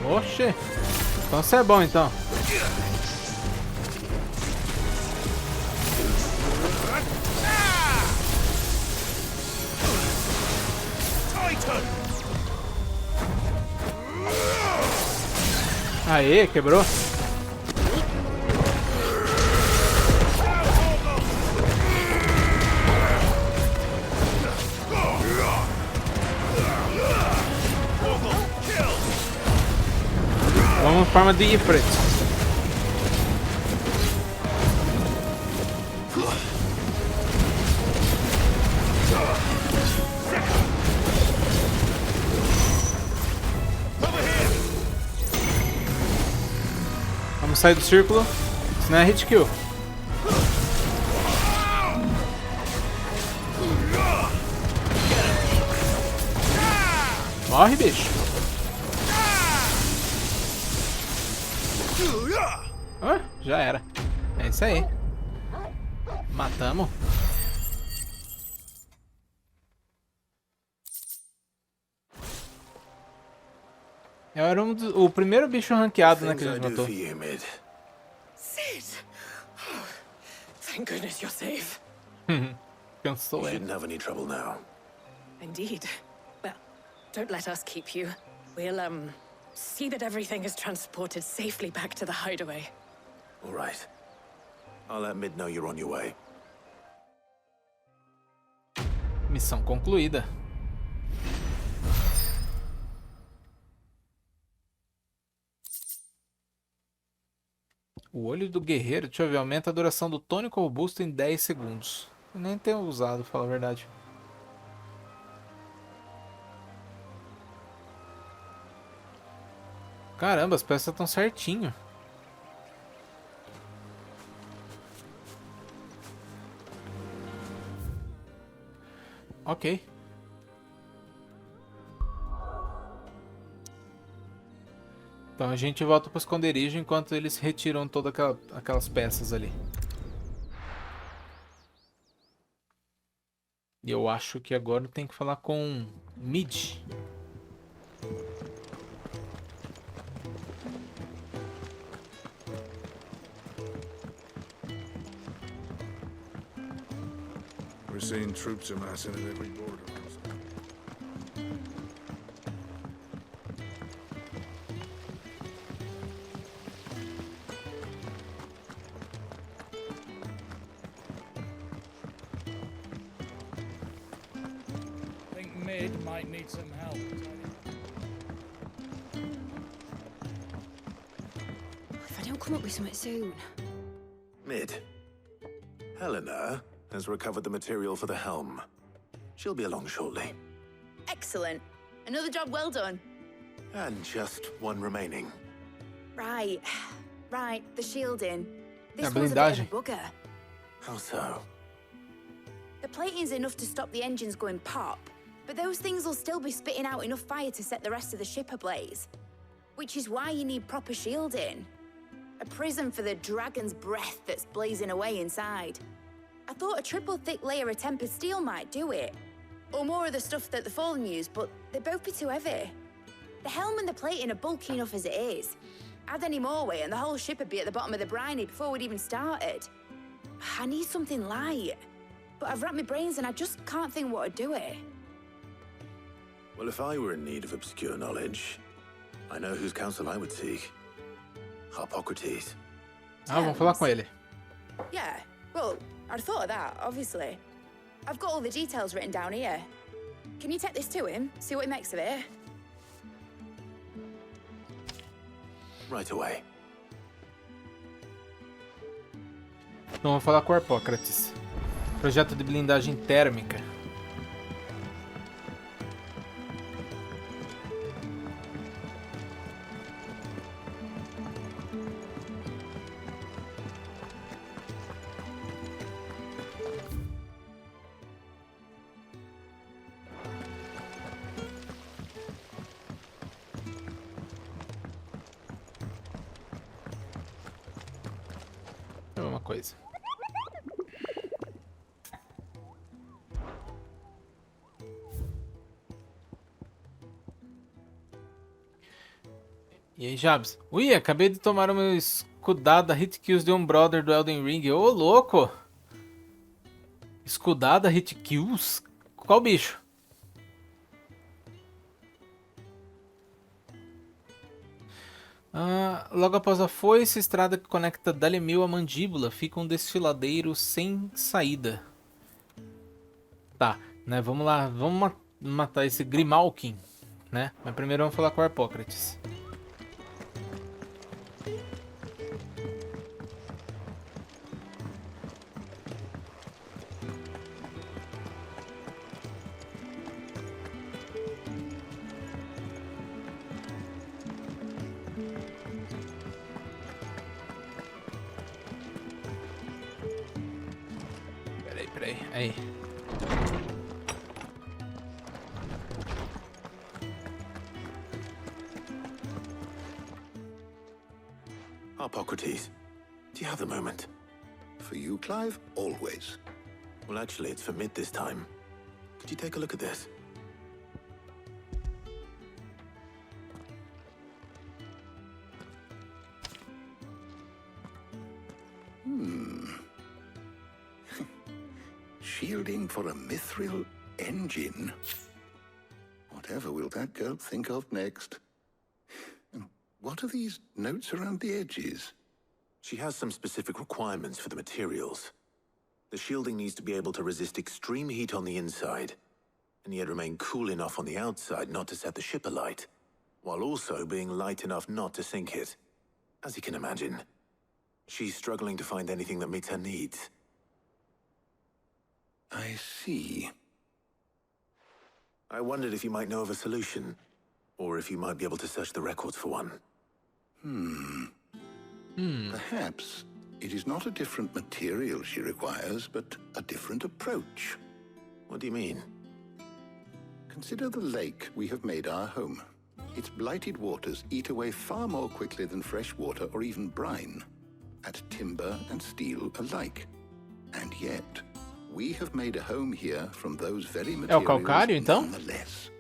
Oxê. Então você é bom então. Aê, quebrou. Vamos em forma de Ifrit. Vamos sair do círculo, senão é hit kill. Morre, bicho. Ah, já era. É isso aí. Matamos. Eu era o primeiro bicho ranqueado, né, que a gente matou. Sid! Oh, thank goodness you're safe. Cansou, You shouldn't have any trouble now. Indeed. Well, don't let us keep you. We'll, see that everything is transported safely back to the hideaway. All right. I'll let Mid know you're on your way. Missão concluída. O olho do guerreiro, deixa eu ver, aumenta a duração do tônico robusto em 10 segundos. Eu nem tenho usado, pra falar a verdade. Caramba, as peças estão certinho. Ok. Então a gente volta para o esconderijo enquanto eles retiram todas aquelas peças ali. E eu acho que agora tem que falar com Mid. We're seeing troops amassing at every border. Mid might need some help. If I don't come up with something soon. Mid. Helena has recovered the material for the helm. She'll be along shortly. Excellent. Another job well done. And just one remaining. Right. Right, the shielding. This A was a bit of a blindagem. bugger. How so? plating's enough to stop the engines going pop, but those things will still be spitting out enough fire to set the rest of the ship ablaze. Which is why you need proper shielding. A prison for the dragon's breath that's blazing away inside. I thought a triple thick layer of tempered steel might do it. Or more of the stuff that the Fallen use, but they'd both be too heavy. The helm and the plating are bulky enough as it is. Add any more weight and the whole ship would be at the bottom of the briny before we'd even started. I need something light. But I've racked my brains and I just can't think what would do it. Well, if I were in need of obscure knowledge, I know whose counsel I would seek. Hippocrates. Vamos falar com ele. Yeah, well, I'd thought of that, obviously. I've got all the details written down here. Can you take this to him, see what he makes of it? Right away. Então vamos falar com o Hippocrates. Projeto de blindagem térmica. É uma coisa. E aí, Jabs? Ui, acabei de tomar uma escudada hit kills de um brother do Elden Ring. Ô, louco! Escudada hit kills? Qual bicho? Logo após a foice, estrada que conecta Dalemil à mandíbula, fica um desfiladeiro sem saída. Tá, né? Vamos lá, vamos matar esse Grimalkin, né? Mas primeiro vamos falar com o Hippocrates. Peraí, aí. Hippocrates, do you have the moment? For you, Clive, always. Well, actually, it's for mid this time. Could you take a look at this? Shielding for a mithril engine. Whatever will that girl think of next? And what are these notes around the edges? She has some specific requirements for the materials. The shielding needs to be able to resist extreme heat on the inside, and yet remain cool enough on the outside not to set the ship alight, while also being light enough not to sink it. As you can imagine, she's struggling to find anything that meets her needs. I see. I wondered if you might know of a solution, or if you might be able to search the records for one. Perhaps it is not a different material she requires, but a different approach. What do you mean? Consider the lake we have made our home. Its blighted waters eat away far more quickly than fresh water or even brine, at timber and steel alike. And yet, we have made a home here from those very materials. É o calcário, então? Nonetheless.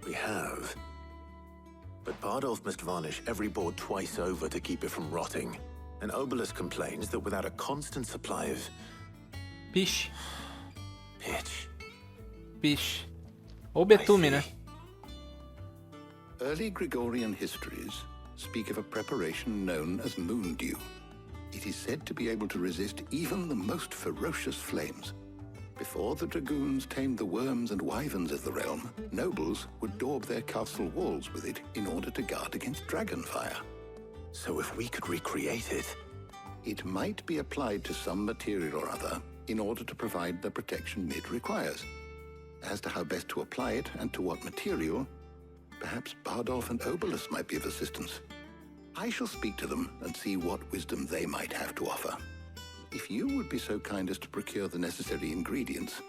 We have. But Bardolph must varnish every board twice over to keep it from rotting. And Obelus complains that without a constant supply of... Pitch. Pitch. Ou betume, né? Early Gregorian histories speak of a preparation known as moon dew. It is said to be able to resist even the most ferocious flames. Before the dragoons tamed the worms and wyverns of the realm, nobles would daub their castle walls with it in order to guard against dragon fire. So if we could recreate it... It might be applied to some material or other in order to provide the protection Mid requires. As to how best to apply it and to what material, perhaps Bardolph and Obelus might be of assistance. I shall speak to them and see what wisdom they might have to offer. If you would be so kind as to procure the necessary ingredients,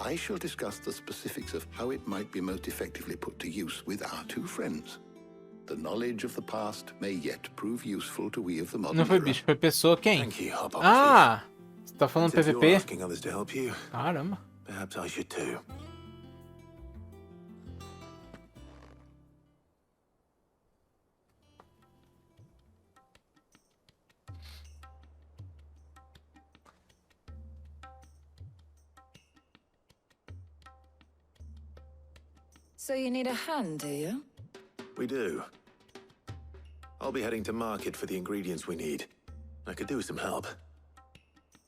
I shall discuss the specifics of how it might be most effectively put to use with our two friends. The knowledge of the past may yet prove useful to we of the modern Não foi era. bicho, foi pessoa. Quem? Thank you, Hop. Ah! Você tá falando Since you're PVP? asking others to help you, Caramba. perhaps I should too. So you need a hand, do you? We do. I'll be heading to market for the ingredients we need. I could do with some help.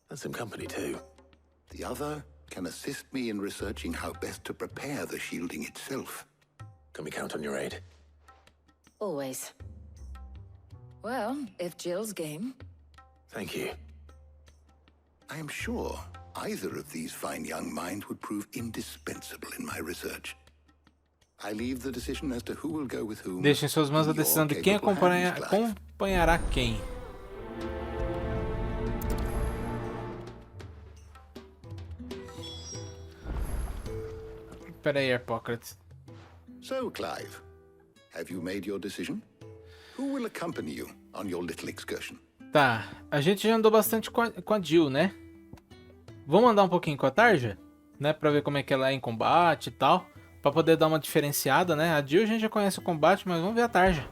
And some company too. The other can assist me in researching how best to prepare the shielding itself. Can we count on your aid? Always. Well, if Jill's game. Thank you. I am sure either of these fine young minds would prove indispensable in my research. I leave the decision as to who will go with whom. Deixe em suas mãos a decisão de quem acompanhará quem. Espera aí, Hipócrates. So, Clive, have you made your decision? Who will accompany you on your little excursion? Tá, a gente já andou bastante com a Jill, né? Vamos andar um pouquinho com a Tarja, né? Pra ver como é que ela é em combate e tal. Pra poder dar uma diferenciada, né? A Jill a gente já conhece o combate, mas vamos ver a Tarja.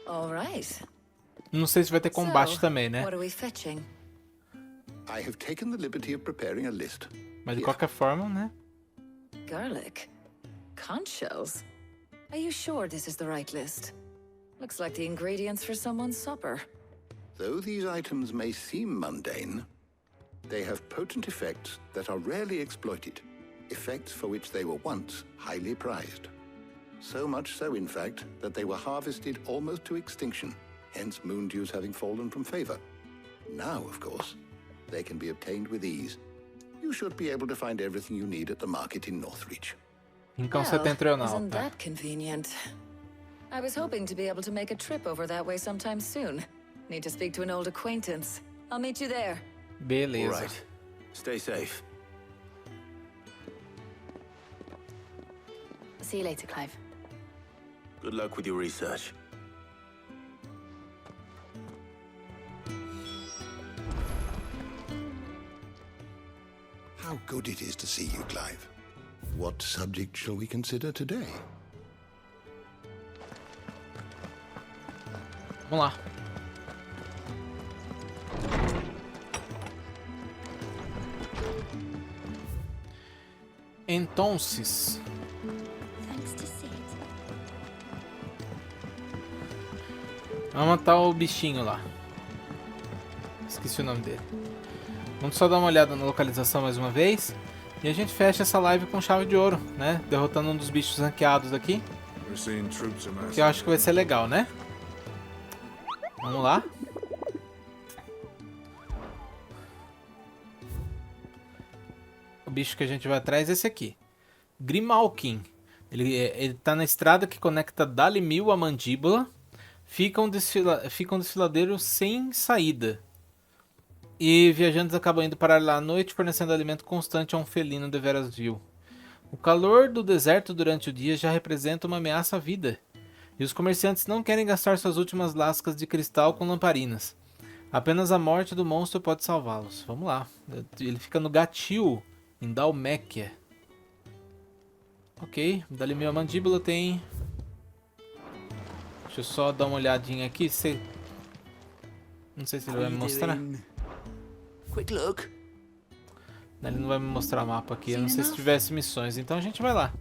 All right. Não sei se vai ter combate também, né? What are we fetching? I have taken the liberty of preparing a list. Mas de qualquer forma, né? Garlic. Conch shells. Are you sure this is the right list? Looks like the ingredients for someone's supper. Though these items may seem mundane, they have potent effects that are rarely exploited. Effects for which they were once highly prized. So much so, in fact, that they were harvested almost to extinction, hence moon dews having fallen from favor. Now, of course, they can be obtained with ease. You should be able to find everything you need at the market in Northreach. Então setentrional, Isn't tá? that convenient? I was hoping to be able to make a trip over that way sometime soon. Need to speak to an old acquaintance. I'll meet you there. Beleza. All right. Stay safe. See you later, Clive. Good luck with your research. How good it is to see you, Clive. What subject shall we consider today? Vamos lá. Entonces. Vamos matar o bichinho lá. Esqueci o nome dele. Vamos só dar uma olhada na localização mais uma vez. E a gente fecha essa live com chave de ouro, né? Derrotando um dos bichos ranqueados aqui. Que eu acho que vai ser legal, né? Vamos lá. O bicho que a gente vai atrás é esse aqui. Grimalkin. Ele tá na estrada que conecta Dalimil a Mandíbula. Fica um desfiladeiro sem saída. E viajantes acabam indo parar lá à noite, fornecendo alimento constante a um felino deveras vil. O calor do deserto durante o dia já representa uma ameaça à vida. E os comerciantes não querem gastar suas últimas lascas de cristal com lamparinas. Apenas a morte do monstro pode salvá-los. Vamos lá. Ele fica no Gatil, em Dalméquia. Ok, dali minha mandíbula tem... Deixa eu só dar uma olhadinha aqui. Não sei se ele vai me mostrar. Quick look. Ele não vai me mostrar o mapa aqui. Eu não sei se tivesse missões. Então a gente vai lá.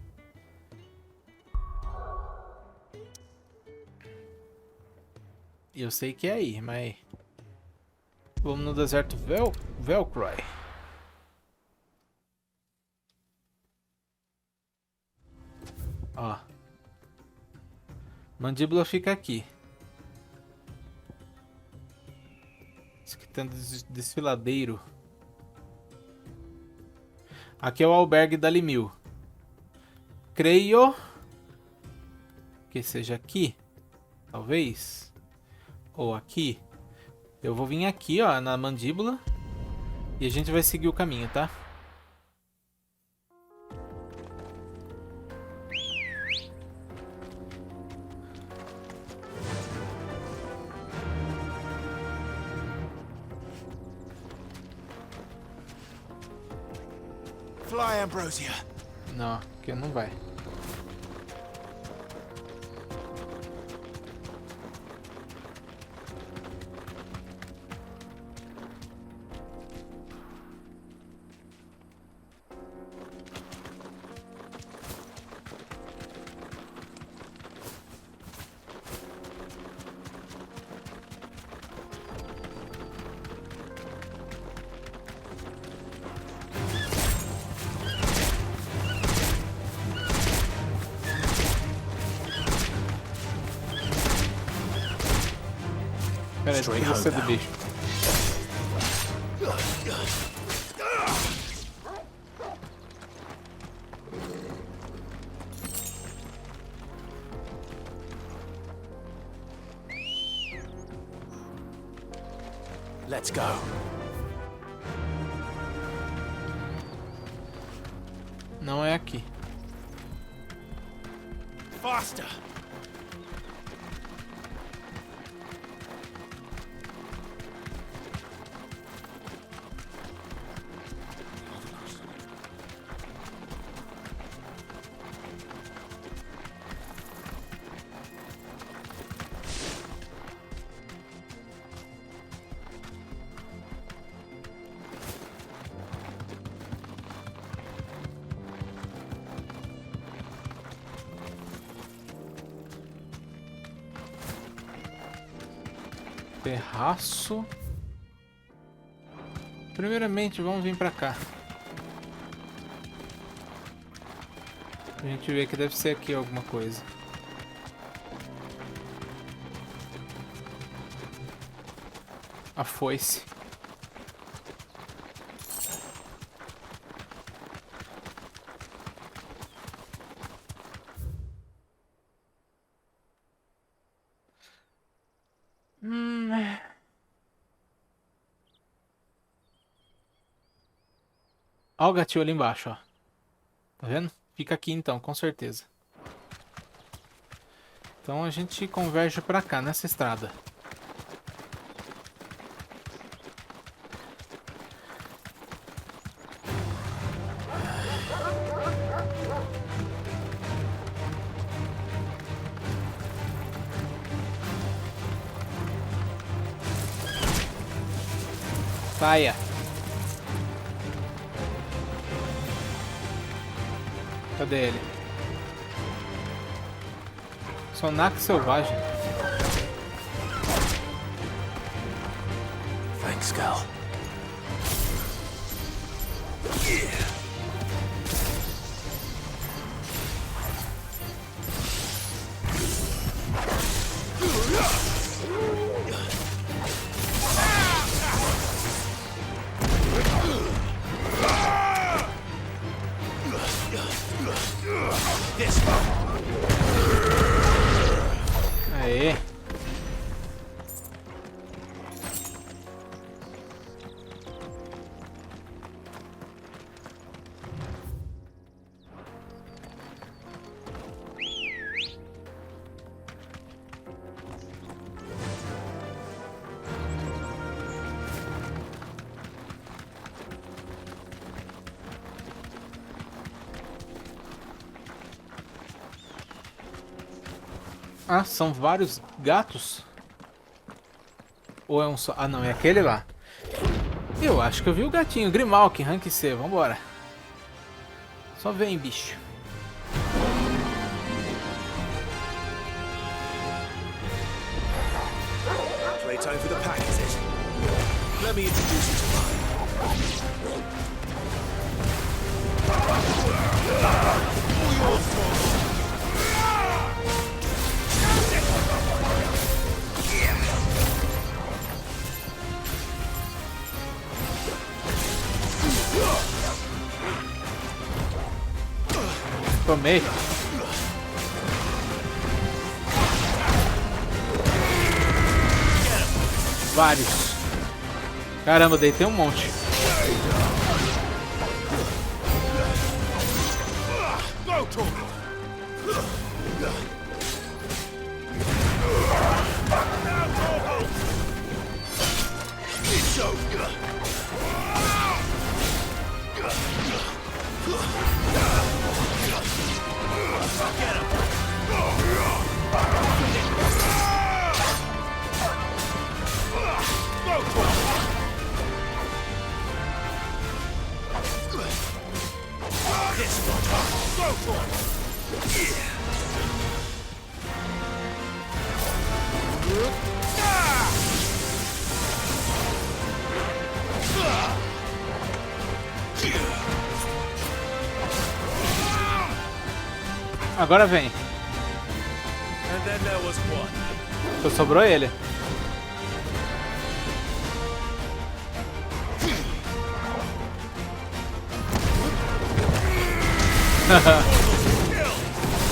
Eu sei que é aí, mas... Vamos no deserto Velcroy. Ó. Mandíbula fica aqui. Isso aqui tem um desfiladeiro. Aqui é o albergue da Limil. Creio que seja aqui. Talvez. Ou aqui. Eu vou vir aqui, ó, na mandíbula. E a gente vai seguir o caminho, tá? fly, Ambrosia. Não, aqui não vai. Pera aí, deixa eu ser do bicho. Let's go. Não é aqui. Faster. Terraço. Primeiramente, vamos vir pra cá. A gente vê que deve ser aqui alguma coisa. A foice. Ó o gatinho ali embaixo, ó. Tá vendo? Fica aqui então, com certeza. Então a gente converge pra cá, nessa estrada. Saia. Cadê ele? Sonaco selvagem. Thanks, Gal. Aê. Ah, são vários gatos? Ou é um só? Ah, não, é aquele lá. Eu acho que eu vi o gatinho. Grimalkin, rank C, vambora. Só vem, bicho. Playtime for the pack, is it? Let me introduce you to mine. All yours, Paul. Tomei. Vários. Caramba, deitei um monte. Agora vem. And then there was one. Só sobrou ele.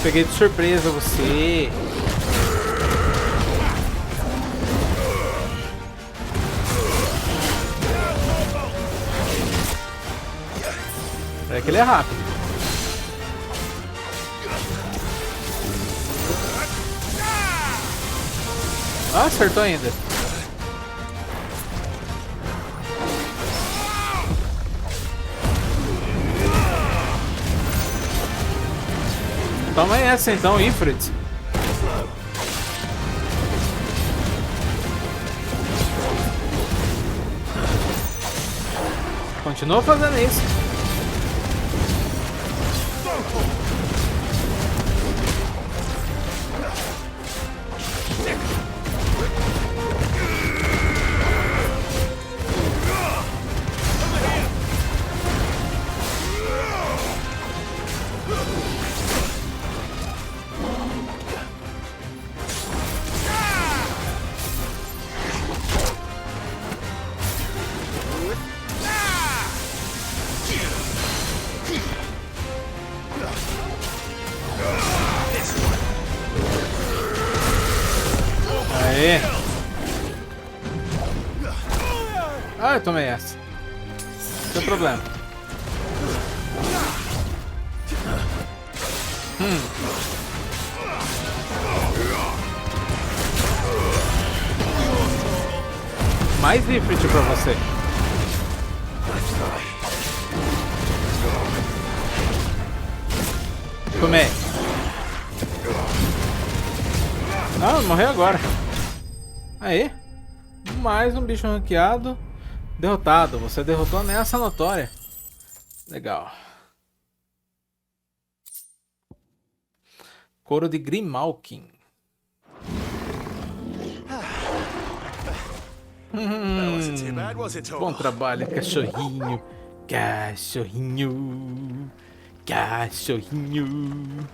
Peguei de surpresa você. É que ele é rápido. Ah, acertou ainda. Toma essa então, Ifrit. Continua fazendo isso. Aê. Ah, eu tomei essa. Não tem problema. Mais Ifrit pra você. Tomei. Ah, morreu agora. Aê. Mais um bicho ranqueado. Derrotado. Você derrotou a ameaça notória. Legal. Couro de Grimalkin. Bom trabalho, cachorrinho. Cachorrinho. Cachorrinho.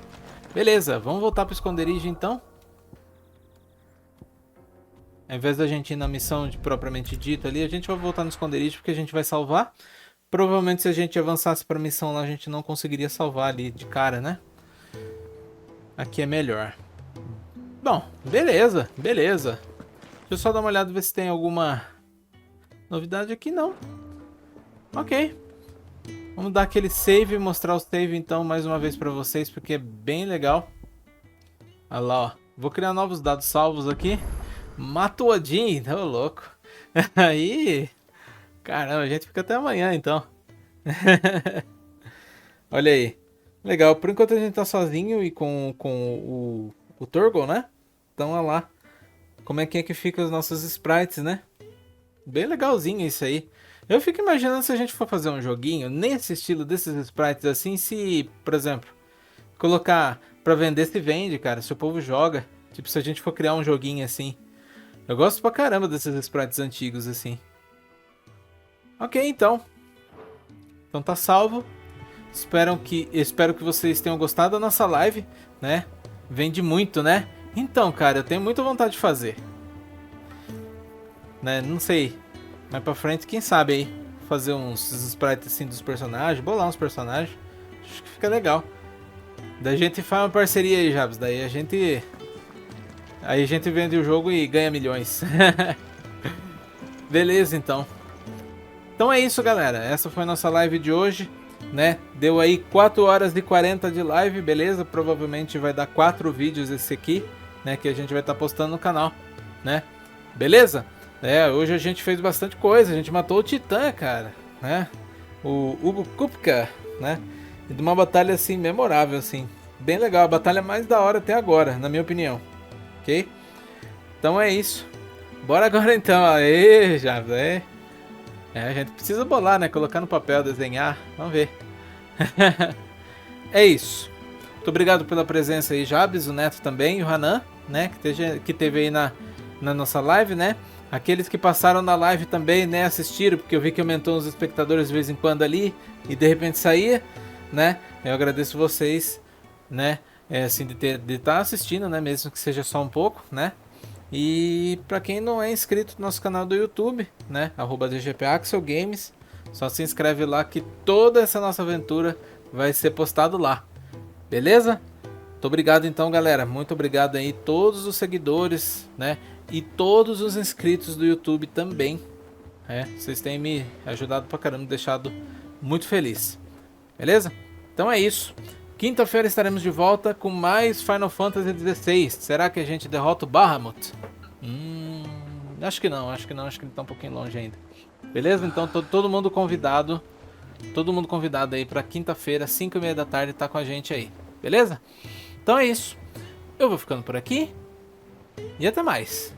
Beleza, vamos voltar pro esconderijo então. Ao invés da gente ir na missão de propriamente dita ali, a gente vai voltar no esconderijo porque a gente vai salvar. Provavelmente se a gente avançasse pra missão lá, a gente não conseguiria salvar ali de cara, né? Aqui é melhor. Bom, beleza, beleza. Deixa eu só dar uma olhada e ver se tem alguma novidade aqui, não. Ok. Vamos dar aquele save e mostrar o save então mais uma vez pra vocês, porque é bem legal. Olha lá, ó. Vou criar novos dados salvos aqui. Mata o Odin, ô louco. Aí, caramba, a gente fica até amanhã então. Olha aí. Legal, por enquanto a gente tá sozinho e com o Torgal, né? Então olha lá. Como é que fica os nossos sprites, né? Bem legalzinho isso aí. Eu fico imaginando se a gente for fazer um joguinho nesse estilo desses sprites assim, se, por exemplo, colocar pra vender, se vende, cara, se o povo joga. Tipo, se a gente for criar um joguinho assim. Eu gosto pra caramba desses sprites antigos assim. Ok, então. Então tá salvo. Espero que vocês tenham gostado da nossa live, né? Vende muito, né? Então, cara, eu tenho muita vontade de fazer. Né? Não sei. Mais pra frente, quem sabe aí. Fazer uns sprites assim dos personagens. Bolar uns personagens. Acho que fica legal. Daí a gente faz uma parceria aí, Jabs. Daí a gente... Aí a gente vende o jogo e ganha milhões. Beleza, então. Então é isso, galera. Essa foi a nossa live de hoje, né? Deu aí 4 horas e 40 de live, beleza? Provavelmente vai dar 4 vídeos esse aqui, né? Que a gente vai estar postando no canal, né? Beleza? Hoje a gente fez bastante coisa. A gente matou o Titã, cara, né? O Ubu Kupka, né? E de uma batalha, assim, memorável, assim. Bem legal. A batalha mais da hora até agora, na minha opinião. Ok? Então é isso. Bora agora então. Aê, já, a gente precisa bolar, né? Colocar no papel, desenhar. Vamos ver. é isso. Muito obrigado pela presença aí, Jabes, o Neto também, e o Hanan, né, que teve aí na nossa live, né? Aqueles que passaram na live também, né, assistiram, porque eu vi que aumentou os espectadores de vez em quando ali, e de repente saía, né? Eu agradeço vocês, né, assim, de estar assistindo, né, mesmo que seja só um pouco, né? E para quem não é inscrito no nosso canal do YouTube, né, @Dgpaxiel Games, só se inscreve lá que toda essa nossa aventura vai ser postado lá, beleza? Muito obrigado então, galera, muito obrigado aí todos os seguidores, né, e todos os inscritos do YouTube também, vocês têm me ajudado pra caramba, deixado muito feliz, beleza? Então é isso. Quinta-feira estaremos de volta com mais Final Fantasy XVI. Será que a gente derrota o Bahamut? Acho que não, acho que ele tá um pouquinho longe ainda. Beleza? Então todo mundo convidado aí pra quinta-feira, 5h30 da tarde, tá com a gente aí. Beleza? Então é isso. Eu vou ficando por aqui e até mais.